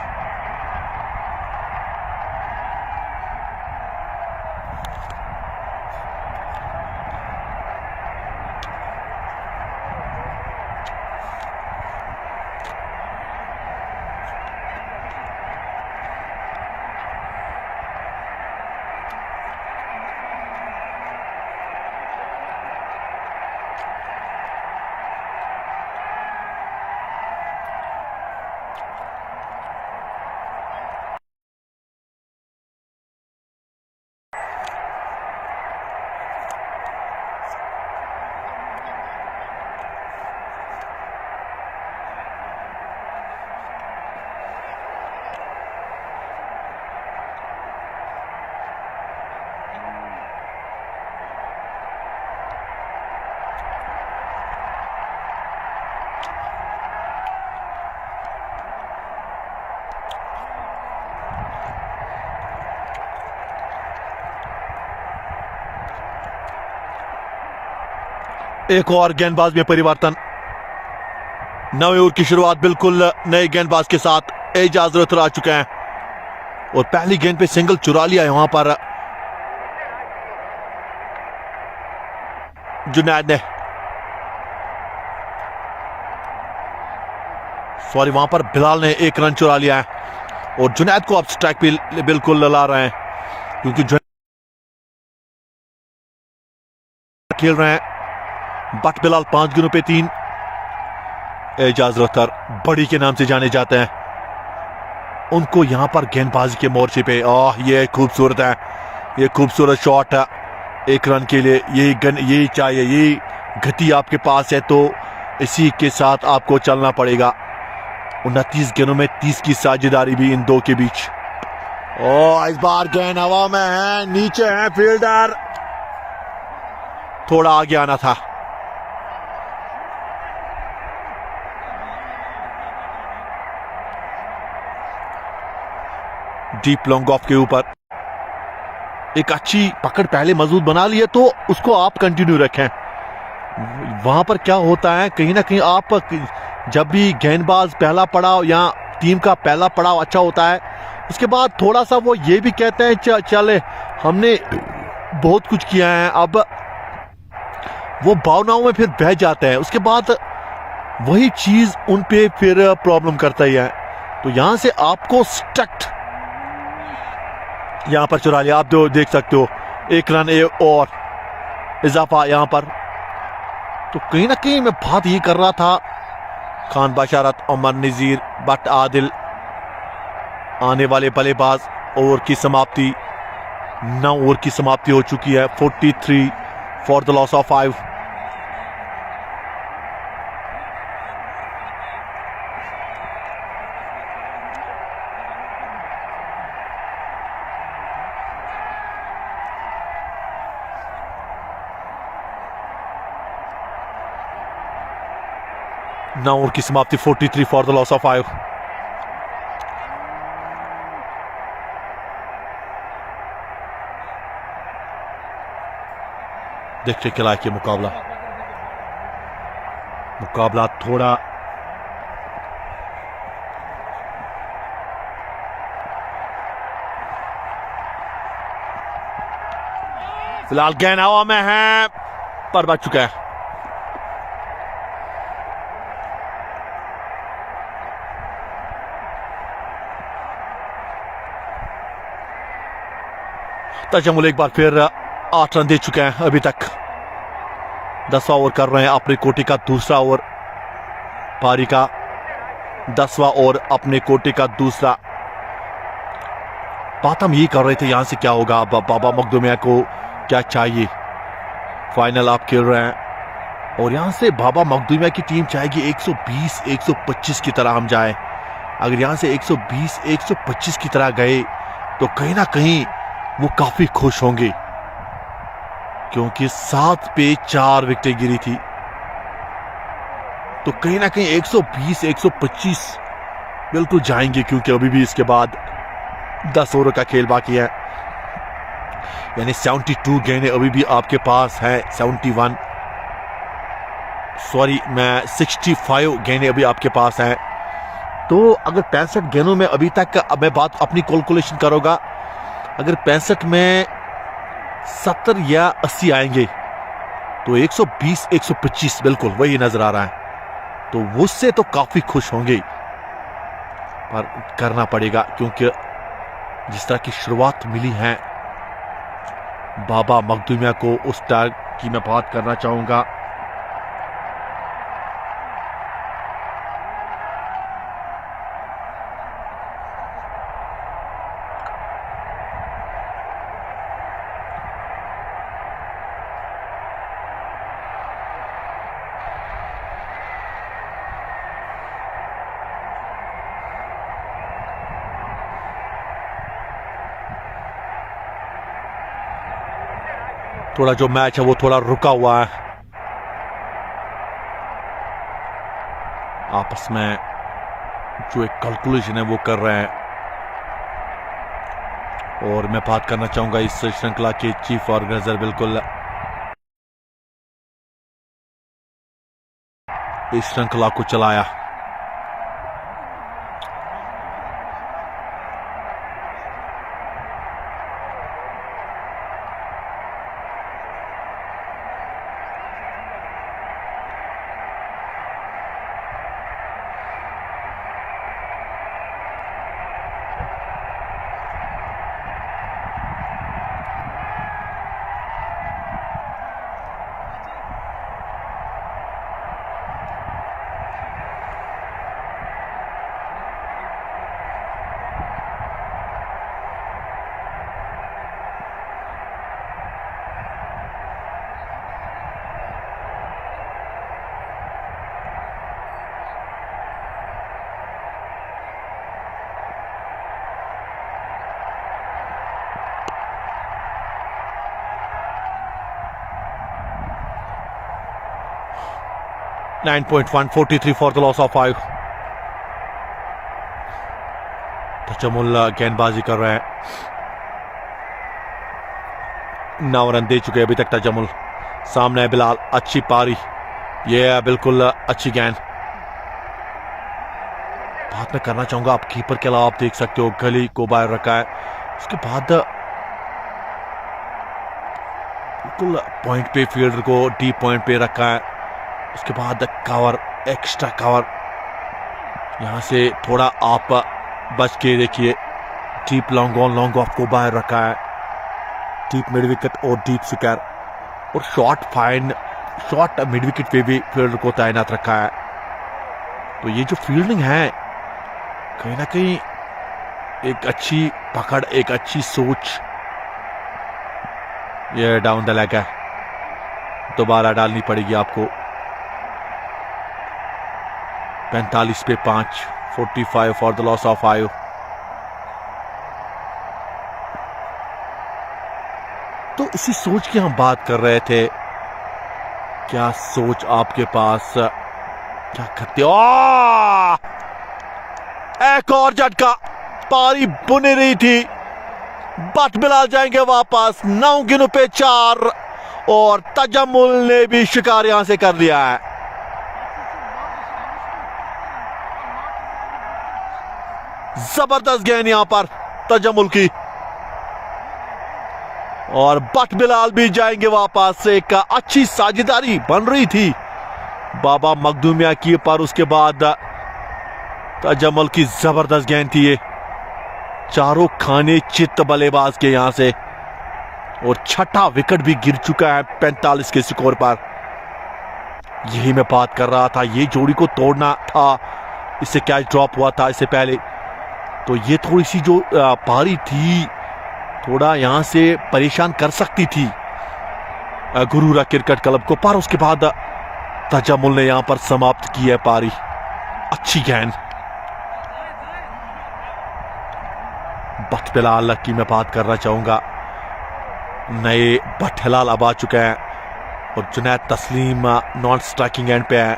एक और गेंदबाज में परिवर्तन। 9 ओवर की शुरुआत बिल्कुल नए गेंदबाज के साथ एजाज रथर आ चुके हैं और पहली गेंद पे सिंगल चुरा लिया है वहां पर जुनैद ने। सॉरी, वहां पर बिलाल ने 1 रन चुरा लिया है और जुनैद को अब स्ट्राइक पे बिल्कुल ला रहे हैं, क्योंकि जुनैद खेल रहे हैं। बट बिलाल 5 गेंदों पे 3। एजाज रख्तर बड़ी के नाम से जाने जाते हैं। उनको यहां पर गेंदबाजी के मोर्चे पे ये खूबसूरत है, ये खूबसूरत शॉट है 1 रन के लिए। यही चाहिए, यही गति आपके पास है तो इसी के साथ आपको चलना पड़ेगा। 29 गेंदों में 30 की साझेदारी भी इन दो के बीच। इस बार गेंद हवा में है, नीचे है फील्डर, थोड़ा आगे आना था। डीप लॉन्ग ऑफ के ऊपर एक अच्छी पकड़ पहले मजबूत बना ली है तो उसको आप कंटिन्यू रखें। वहां पर क्या होता है, कहीं ना कहीं आप जब भी गेंदबाज पहला पड़ाव या टीम का पहला पड़ाव अच्छा होता है, उसके बाद थोड़ा सा वो ये भी कहते हैं चले हमने बहुत कुछ किया है, अब वो भावनाओं में फिर बह जाते हैं, उसके बाद वही चीज उन पे फिर प्रॉब्लम करता ही है। तो यहां से आपको स्ट्रक्ट यहां पर चुरा लिया, आप देख सकते हो 1 रन और इजाफा यहां पर। तो कहीं ना कहीं मैं बात ये कर रहा था, खान बशारत, उमर नजीर, बट आदिल आने वाले बल्लेबाज। ओवर की समाप्ति 9 ओवर की समाप्ति हो चुकी है, 43 for the loss of 5। Now over की समाप्ति, 43 फॉर द लॉस ऑफ 5। देखते क्या लायक मुकाबला थोड़ा फिलहाल गेंद हवा में है पर बच चुका है। तजमुल एक बार फिर 8 रन दे चुके हैं अभी तक। 10वां ओवर कर रहे हैं, अपने कोटे का दूसरा ओवर, पारी का 10वां ओवर, अपने कोटे का दूसरा। बात हम ये कर रहे थे यहां से क्या होगा, बाबा मखदूमिया को क्या चाहिए। फाइनल आप खेल रहे हैं और यहां से बाबा मखदूमिया की टीम चाहेगी 120 125 की तरह हम जाए। अगर यहां से 120 125 की तरह गए तो कहीं ना कहीं वो काफी खुश होंगे, क्योंकि 7 पे 4 विकेट गिरी थी। तो कहीं ना कहीं 120 125 बिल्कुल जाएंगे, क्योंकि अभी भी इसके बाद 10 ओवर का खेल बाकी है, यानी 72 गेंदें अभी भी आपके पास है। 65 गेंदें अभी आपके पास हैं। तो अगर 65 गेंदों में अभी तक, अब मैं बात अपनी कैलकुलेशन करूंगा, अगर 65 में 70 या 80 आएंगे तो 120 125 बिल्कुल वही नजर आ रहा है। तो उससे तो काफी खुश होंगे, पर करना पड़ेगा, क्योंकि जिस तरह की शुरुआत मिली है बाबा मखदूमिया को, उस तरह की मैं बात करना चाहूंगा। थोड़ा जो मैच है वो थोड़ा रुका हुआ है, आपस में जो एक कैलकुलेशन है वो कर रहे हैं। और मैं बात करना चाहूंगा इस श्रृंखला के चीफ ऑर्गेनाइजर, बिल्कुल इस श्रृंखला को चलाया। .1 43 for the loss of 5। Tajamul गेंदबाजी कर रहे हैं। 9 रन दे चुके अभी तक तजम्मुल। सामने है बिलाल, अच्छी पारी, ये बिल्कुल अच्छी गेंद। बात मैं करना चाहूंगा आप कीपर के अलावा आप देख सकते हो गली को बाहर रखा है, उसके बाद बिल्कुल पॉइंट पे फील्डर को डीप पॉइंट पे रखा है, उसके बाद कवर, एक्स्ट्रा कवर, यहां से थोड़ा आप बच के देखिए, deep long on long of को बाहर रखा है, डीप मिड विकेट और डीप स्क्वायर, और शॉर्ट मिड विकेट पे भी फील्डर को तैनात रखा है। तो ये जो फील्डिंग है कहीं ना कहीं एक अच्छी पकड़, एक अच्छी सोच। ये डाउन द लेग है, दोबारा डालनी पड़ेगी आपको। 45 पे 5, 45 फॉर द लॉस ऑफ 5। तो इसी सोच की हम बात कर रहे थे, क्या सोच आपके पास, क्या करते हो? एक और झटका, पारी बुनी रही थी, बट बिलाल जाएंगे वापस। 9 गेंदों पे 4 और तजम्मुल ने भी शिकार यहां से कर लिया है। जबरदस्त गेंद यहां पर तजम्मुल की, और बट बिलाल भी जाएंगे वापस। एक अच्छी साझेदारी बन रही थी बाबा मखदूमिया की, पर उसके बाद तजम्मुल की जबरदस्त गेंद थी ये, चारों खाने चित्त बल्लेबाज के यहां से, और छठा विकेट भी गिर चुका है 45 के स्कोर पर। यही मैं बात कर रहा था, ये जोड़ी को तोड़ना था, इससे कैच ड्रॉप हुआ था इससे पहले, तो ये थोड़ी सी जो पारी थी थोड़ा यहां से परेशान कर सकती थी गुरुरा क्रिकेट क्लब को, पर उसके बाद तजम्मुल ने यहां पर समाप्त की है पारी। अच्छी गेंद। बट बिलाल की मैं बात करना चाहूंगा, नए बट हिलाल अब आ चुके हैं, और जुनैद तस्लीम नॉन स्ट्राइकिंग एंड पे है।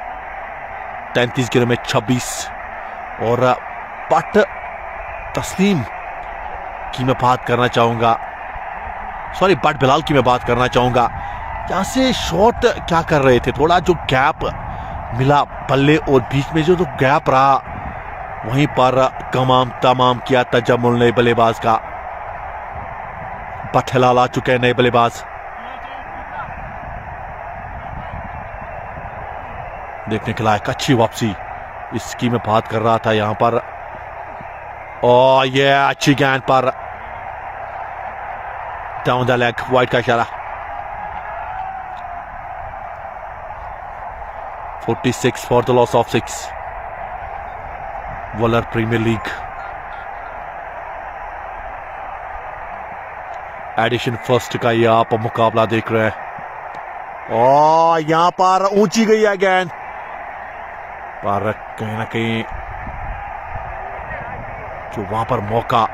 33 गेंदों में 26, और बट तस्लीम की मैं बात करना चाहूंगा, सॉरी बट बिलाल की मैं बात करना चाहूंगा, यहां से शॉट क्या कर रहे थे, थोड़ा जो गैप मिला बल्ले और बीच में जो गैप रहा, वहीं पर तमाम किया तजम्मुल ने बल्लेबाज का। बट हिलाल आ चुके हैं नए बल्लेबाज, देखने के लायक अच्छी वापसी, इसकी मैं बात कर रहा था यहां पर। और ये अच्छी गेंद पर डाउन द लेग, वाइड का इशारा। 46 for the loss of 6। Wular premier league edition first का ये आप मुकाबला देख रहे हैं, और यहां पर ऊंची गई है गेंद, पर कहीं ना कहीं जो वहां पर मौका,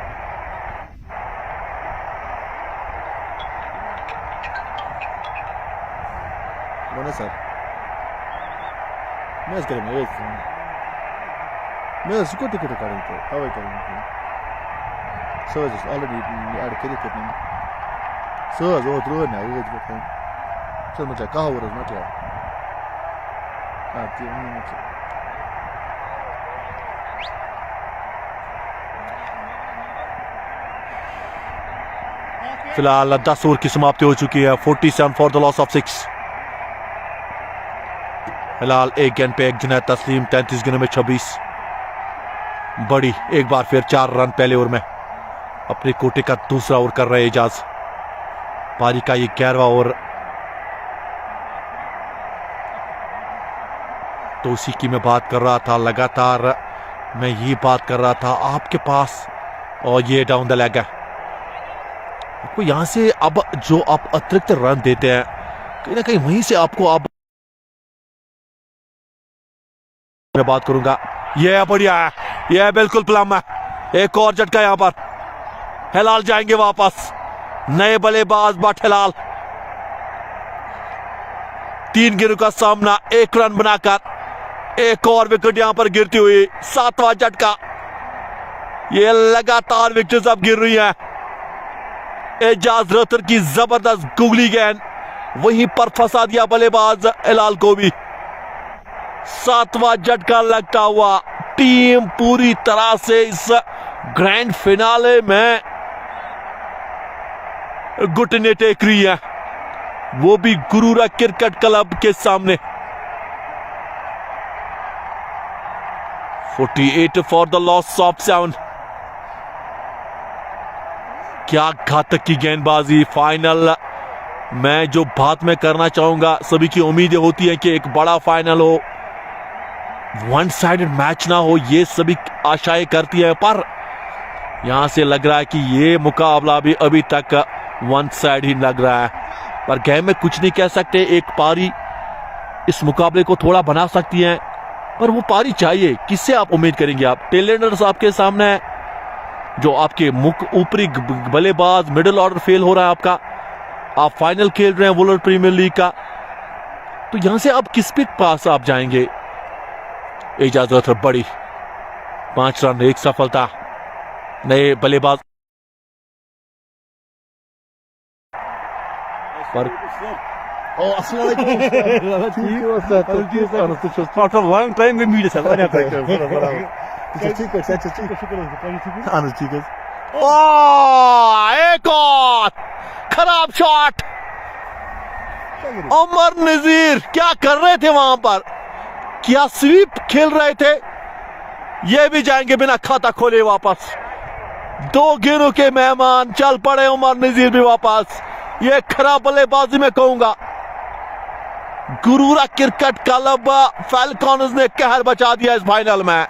सर मैं उसको टिकट करेंगे अवे करेंगे सर ऑलरेडी ऐड करी थे सर वो तो ना ये जो सर मुझे कहा हो रहा है क्या फिलहाल 10 ओवर की समाप्ति हो चुकी है। 47 फॉर द लॉस ऑफ 6। फिलहाल एक गेंद पे एक जुनैद तस्लीम, 33 गेंदों में 26। बड़ी एक बार फिर 4 रन पहले ओवर में, अपने कोटे का दूसरा ओवर कर रहे एजाज। पारी का ये 11वां ओवर, तो उसी की मैं बात कर रहा था, लगातार मैं ये बात कर रहा था आपके पास, और ये डाउन द लेग है। आपको यहां से अब जो आप अतिरिक्त रन देते हैं, कहीं ना कहीं वहीं से आपको अब मैं बात करूंगा, यह बढ़िया है, यह बिल्कुल प्लम है। एक और झटका यहां पर, हिलाल जाएंगे वापस, नए बल्लेबाज बट हिलाल। 3 गेंदों का सामना, 1 रन बनाकर एक और विकेट यहां पर गिरती हुई, 7वां झटका। ये लगातार विकेट्स अब गिर रही हैं, एजाज रतर की जबरदस्त गुगली गेंद वहीं पर फंसा दिया बल्लेबाज हिलाल को भी। 7वां झटका लगता हुआ टीम पूरी तरह से इस ग्रैंड फिनाले में घुटने टेक रही है, वो भी गुरूरा क्रिकेट क्लब के सामने। 48 फॉर द लॉस ऑफ 7। क्या घातक की गेंदबाजी। फाइनल मैं जो बात मैं करना चाहूंगा, सभी की उम्मीदें होती है कि एक बड़ा फाइनल हो, वन साइडेड मैच ना हो, ये सभी आशाएं करती है, पर यहां से लग रहा है कि ये मुकाबला भी अभी तक वन साइड ही लग रहा है। पर गेम में कुछ नहीं कह सकते, एक पारी इस मुकाबले को थोड़ा बना सकती है, पर वो पारी चाहिए। किससे आप उम्मीद करेंगे? आप टेलेंडर्स आपके सामने है, जो आपके ऊपरी बल्लेबाज, मिडिल ऑर्डर फेल हो रहा है आपका, आप फाइनल खेल रहे हैं वुलर प्रीमियर लीग का, तो यहां से आप किस पे पास आप जाएंगे? एजाज रतर बड़ी 5 रन, 1 सफलता। नए बल्लेबाज पर एक और खराब शॉट। उमर नजीर क्या कर रहे थे वहां पर? क्या स्वीप खेल रहे थे? ये भी जाएंगे बिना खाता खोले वापस। 2 गेंदों के मेहमान चल पड़े उमर नजीर भी वापस। ये खराब बल्लेबाजी में कहूंगा। गुरूरा क्रिकेट क्लब फैल्कॉन्स ने कहर बचा दिया इस फाइनल में।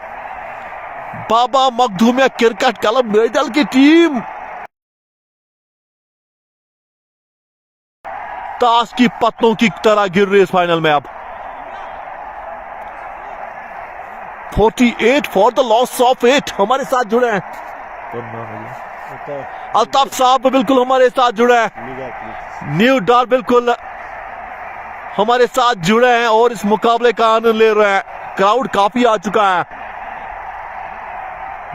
बाबा मखदूमिया क्रिकेट क्लब नई दल की टीम ताश की पत्तों की तरह गिर रही है इस फाइनल में। अब 48 फॉर द लॉस ऑफ 8 हमारे साथ जुड़े हैं। अल्ताफ साहब बिल्कुल हमारे साथ जुड़े हैं। न्यू डॉर बिल्कुल हमारे साथ जुड़े हैं और इस मुकाबले का आनंद ले रहे हैं। क्राउड काफी आ चुका है।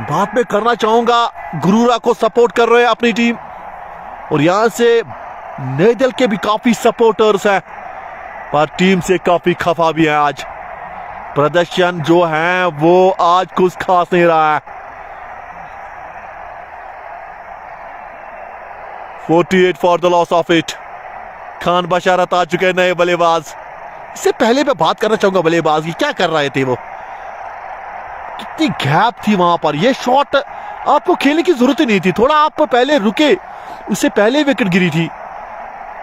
बात में करना चाहूंगा, गुरूरा को सपोर्ट कर रहे हैं अपनी टीम, और यहां से नए दल के भी काफी सपोर्टर्स हैं, पर टीम से काफी खफा भी है। आज प्रदर्शन जो है वो आज कुछ खास नहीं रहा है। 48 for the loss of 8। Khan Basharat आ चुके हैं नए बल्लेबाज। इससे पहले मैं बात करना चाहूंगा बल्लेबाज की, क्या कर रहे थे वो, कितनी गैप थी वहां पर। ये शॉट आपको खेलने की जरूरत ही नहीं थी, थोड़ा आप पहले रुके, उससे पहले विकेट गिरी थी।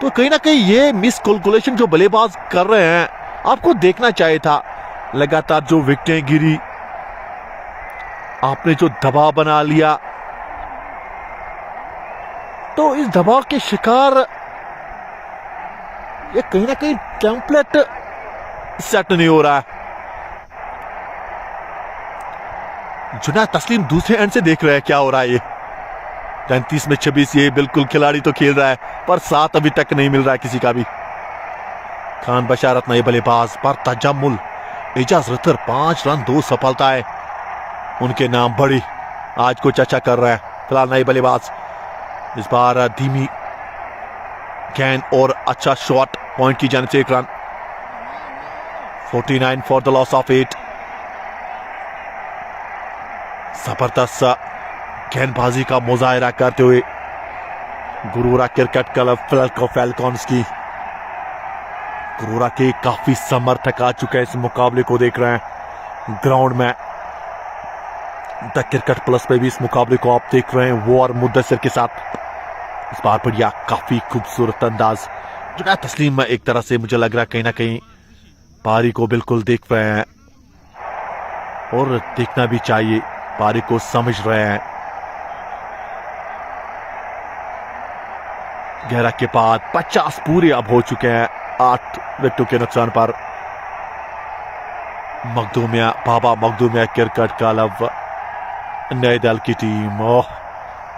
तो कहीं ना कहीं ये मिस कैलकुलेशन जो बल्लेबाज कर रहे हैं, आपको देखना चाहिए था। लगातार जो विकेटें गिरी, आपने जो दबाव बना लिया, तो इस दबाव के शिकार ये कहीं ना कहीं टेम्पलेट सेट नहीं हो रहा है। जुनैद तस्लीम दूसरे एंड से देख रहे हैं क्या हो रहा है। ये 33 में 26, ये बिल्कुल खिलाड़ी तो खेल रहा है, पर 7 अभी तक नहीं मिल रहा है किसी का भी। खान बशारत नए बल्लेबाज पर तजम्मुल। एजाज रतर 5 रन 2 सफलताएं उनके नाम बड़ी आज को चर्चा कर रहा है। फिलहाल नए बल्लेबाज इस बार धीमी गेंद और अच्छा शॉट, पॉइंट की जाने से 1 run. 49 for the loss of 8। जबरदस्त गेंदबाजी का मुजाहिरा करते हुए गुरूरा क्रिकेट क्लब फैल्कॉन्स की। गुरूरा के काफी समर्थक आ चुके हैं इस मुकाबले को देख रहे हैं ग्राउंड में। द क्रिकेट प्लस पे भी इस मुकाबले को आप देख रहे हैं, वो और मुद्दसर के साथ। इस बार बढ़िया काफी खूबसूरत अंदाज। जुनैद तस्लीम एक तरह से मुझे लग रहा है कहीं ना कहीं पारी को बिल्कुल देख रहे हैं, और देखना भी चाहिए, पारी को समझ रहे हैं। गहरा के बाद 50 पूरे अब हो चुके हैं 8 विकेटों के नुकसान पर। मखदूमिया, बाबा मखदूमिया क्रिकेट क्लब नए दल की टीम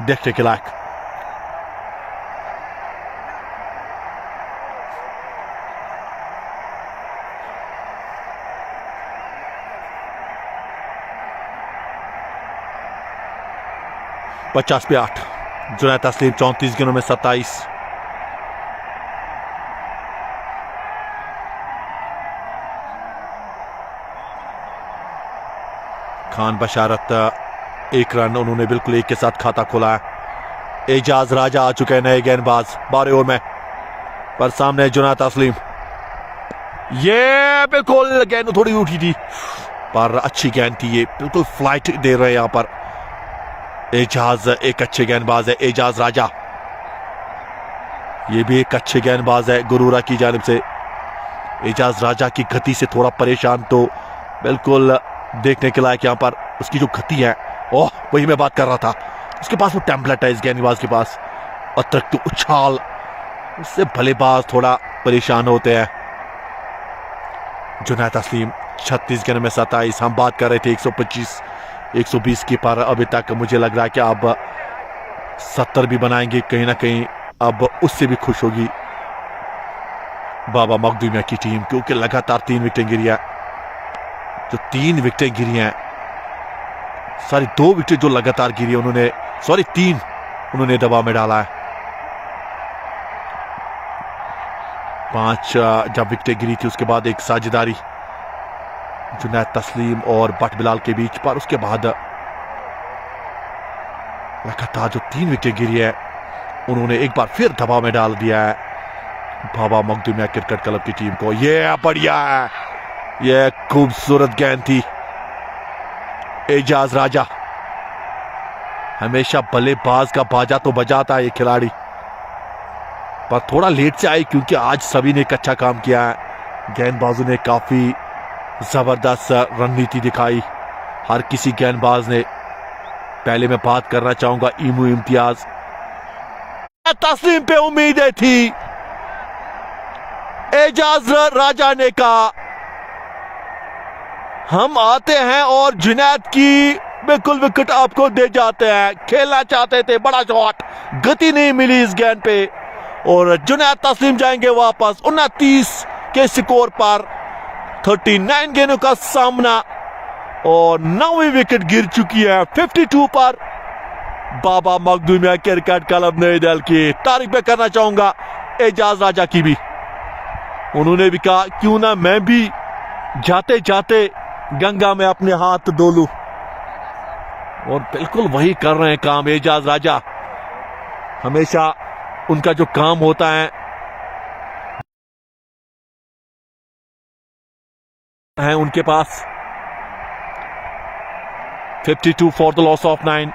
देखने के लायक। पचास पे 8 जुनैद तस्लीम 34 गेंदों में 27। खान बशारत 1 रन, उन्होंने बिल्कुल एक के साथ खाता खोला है। एजाज राजा आ चुके हैं नए गेंदबाज 12 ओवर में, पर सामने जुनैद तस्लीम। ये बिल्कुल गेंद थोड़ी उठी थी पर अच्छी गेंद थी, ये बिल्कुल फ्लाइट दे रहे हैं यहां पर। एजाज एक अच्छे गेंदबाज है, एजाज राजा ये भी एक अच्छे गेंदबाज है गुरूरा की जानिब से। एजाज राजा की गति से थोड़ा परेशान, तो बिल्कुल देखने के लायक यहां पर उसकी जो गति है, ओह वही मैं बात कर रहा था। उसके पास वो टेम्पलेट है इस गेंदबाज के पास, अतिरिक्त उछाल, उससे भलेबाज थोड़ा परेशान होते हैं। जुनैद तस्लीम 36 गेंद में 27। हम बात कर रहे थे 125 120 की, पर अभी तक मुझे लग रहा है कि अब 70 भी बनाएंगे कहीं ना कहीं, अब उससे भी खुश होगी बाबा मखदूमिया की टीम, क्योंकि लगातार 3 विकेटें गिरी है। जो 3 विकेटें गिरी हैं, सारी 2 विकेट जो लगातार गिरी है उन्होंने, सॉरी 3 उन्होंने दबाव में डाला है। 5 जब विकेटें गिरी थी उसके बाद एक साझेदारी जुनैद तस्लीम और बट बिलाल के बीच, पर उसके बाद लगातार जो 3 विकेटें गिरी है उन्होंने एक बार फिर दबाव में डाल दिया है बाबा मखदूमिया क्रिकेट क्लब की टीम को। ये बढ़िया है, ये खूबसूरत गेंद थी। एजाज राजा हमेशा बल्लेबाज का बाजा तो बजाता है ये खिलाड़ी, पर थोड़ा लेट से आई क्योंकि आज सभी ने एक अच्छा काम किया है। गेंदबाजों ने काफी जबरदस्त रणनीति दिखाई, हर किसी गेंदबाज ने। पहले मैं बात करना चाहूंगा ईमू इम्तियाज, तस्लीम पे उम्मीदें थी, एजाज राजा ने कहा हम आते हैं और जुनैद की बिल्कुल विकेट आपको दे जाते हैं। खेलना चाहते थे, बड़ा शॉट, गति नहीं मिली इस गेंद पे, और जुनैद तस्लीम जाएंगे वापस 29 के स्कोर पर। 39 गेंदों का सामना और 9वीं विकेट गिर चुकी है 52 पर। बाबा मखदूमिया क्रिकेट क्लब नई दिल्ली की तारीफ में करना चाहूंगा एजाज राजा की भी। उन्होंने भी कहा क्यों ना मैं भी जाते जाते गंगा में अपने हाथ धो लूं, और बिल्कुल वही कर रहे हैं काम एजाज राजा। हमेशा उनका जो काम होता है उनके पास। 52 फॉर द लॉस ऑफ 9।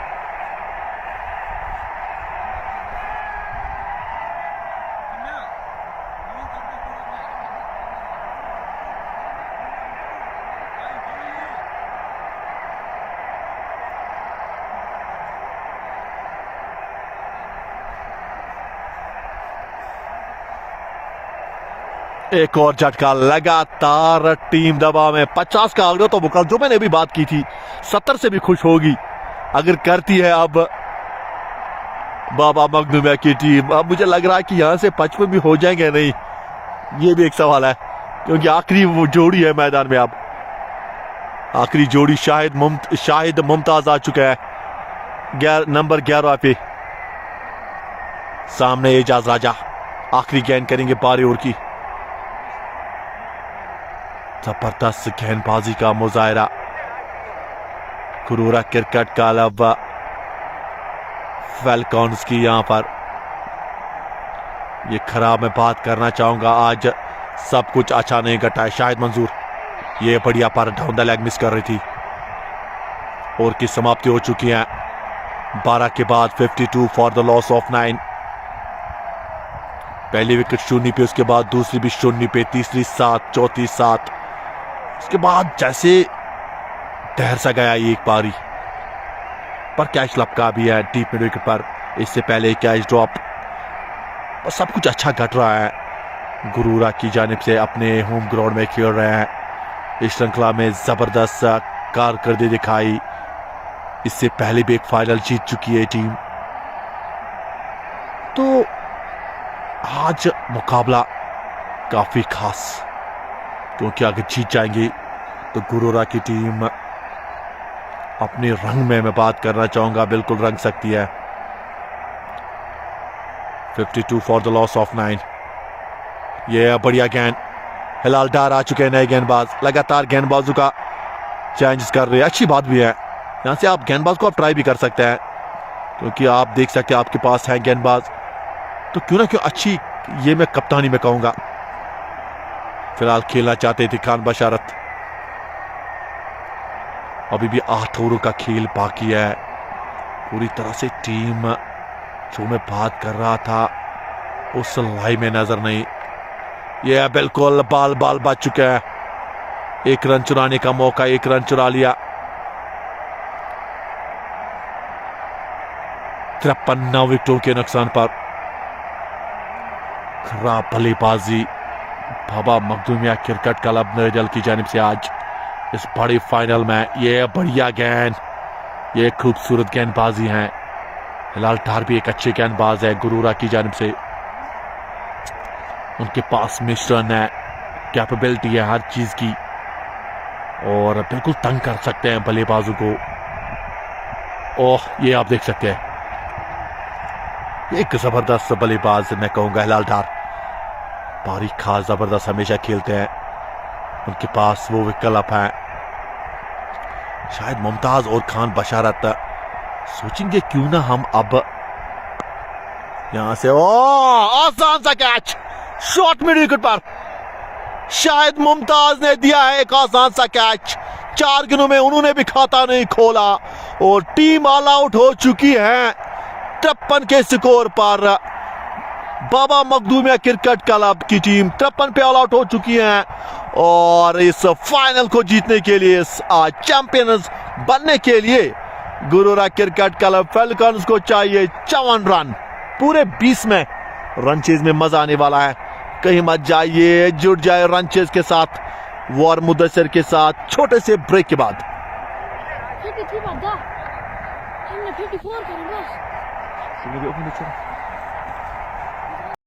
एक और झटका, लगातार टीम दबाव में। 50 का आंकड़ा तो मुकाल जो मैंने अभी बात की थी 70 से भी खुश होगी अगर करती है अब बाबा मखदूमिया की टीम। अब मुझे लग रहा है कि यहां से 55 भी हो जाएंगे नहीं, ये भी एक सवाल है, क्योंकि आखिरी वो जोड़ी है मैदान में। अब आखिरी जोड़ी शाहिद मुमताज आ चुका है नंबर 11 पे। सामने एजाज राजा आखिरी गेंद करेंगे 12 ओवर की। जबरदस्त गेंदबाजी का मुजाहरा गुरूरा क्रिकेट क्लब फैल्कॉन्स की यहां पर। ये खराब मैं बात करना चाहूंगा, आज सब कुछ अच्छा नहीं घटा है। शाहिद मंजूर ये बढ़िया पर डाउन द लेग मिस कर रही थी। ओवर की समाप्ति हो चुकी है 12 के बाद। 52 फॉर द लॉस ऑफ 9। पहली विकेट 0 पे, उसके बाद दूसरी भी 0 पे, तीसरी 7, चौथी 7। उसके बाद जैसे ठहर सा गया एक पारी पर कैच लपका भी है डीप मिड विकेट पर। इससे पहले कैच ड्रॉप, सब कुछ अच्छा घट रहा है गुरूरा की जानिब से। अपने होम ग्राउंड में खेल रहे हैं, इस श्रृंखला में जबरदस्त कारकर्दगी दिखाई। इससे पहले भी एक फाइनल जीत चुकी है टीम, तो आज मुकाबला काफी खास, क्योंकि अगर जीत जाएंगे तो गुरूरा की टीम अपने रंग में मैं बात करना चाहूंगा बिल्कुल रंग सकती है। 52 फॉर द लॉस ऑफ 9। ये बढ़िया गेंद, हिलाल डार आ चुके हैं नए गेंदबाज, लगातार गेंदबाजों का चेंज कर रहे हैं। अच्छी बात भी है, यहां से आप गेंदबाज को आप ट्राई भी कर सकते हैं, क्योंकि आप देख सकते हैं आपके पास है गेंदबाज, तो क्यों ना क्यों अच्छी, ये मैं कप्तानी में कहूंगा। फिलहाल खेलना चाहते थे खान बशारत। अभी भी 8 ओवरों का खेल बाकी है। पूरी तरह से टीम जो मैं बात कर रहा था उस लाई में नजर नहीं। यह बिल्कुल बाल बच चुका है। 1 रन चुराने का मौका, 1 रन चुरा लिया। 53 विकेटों के नुकसान पर खराब बल्लेबाजी बाबा मखदूमिया क्रिकेट क्लब नौजल की जानिब से आज इस बड़ी फाइनल में। ये बढ़िया गेंद, ये खूबसूरत गेंदबाजी है। हिलाल डार भी एक अच्छे गेंदबाज है गुरूरा की जानिब से। उनके पास मिश्रण है, कैपेबिलिटी है हर चीज की, और बिल्कुल तंग कर सकते हैं बल्लेबाजों को। ओह, ये आप देख सकते हैं, एक जबरदस्त बल्लेबाज मैं कहूंगा हिलाल डार। बारीक खास जबरदस्त हमेशा खेलते हैं। उनके पास वो विकल्प है। शायद मुमताज और खान बशारत सोचेंगे क्यों ना हम अब यहां से, आसान सा कैच, शॉर्ट मिड विकेट पर। शायद मुमताज ने दिया है एक आसान सा कैच। 4 गेंदों में उन्होंने भी खाता नहीं खोला और टीम ऑल आउट हो चुकी है 53 के स्कोर पर। बाबा मखदूमिया क्रिकेट क्लब की टीम 53 पे ऑल आउट हो चुकी है और इस फाइनल को जीतने के लिए, आज चैंपियंस बनने के लिए गुरूरा क्रिकेट क्लब फैल्कन्स को चाहिए 54 रन। पूरे 20 में रन चेज में मजा आने वाला है। कहीं मत जाइए, जुड़ जाए रन चेज के साथ वार मुदस्सिर के साथ छोटे से ब्रेक के बाद।
53 बाद 54 करें बस।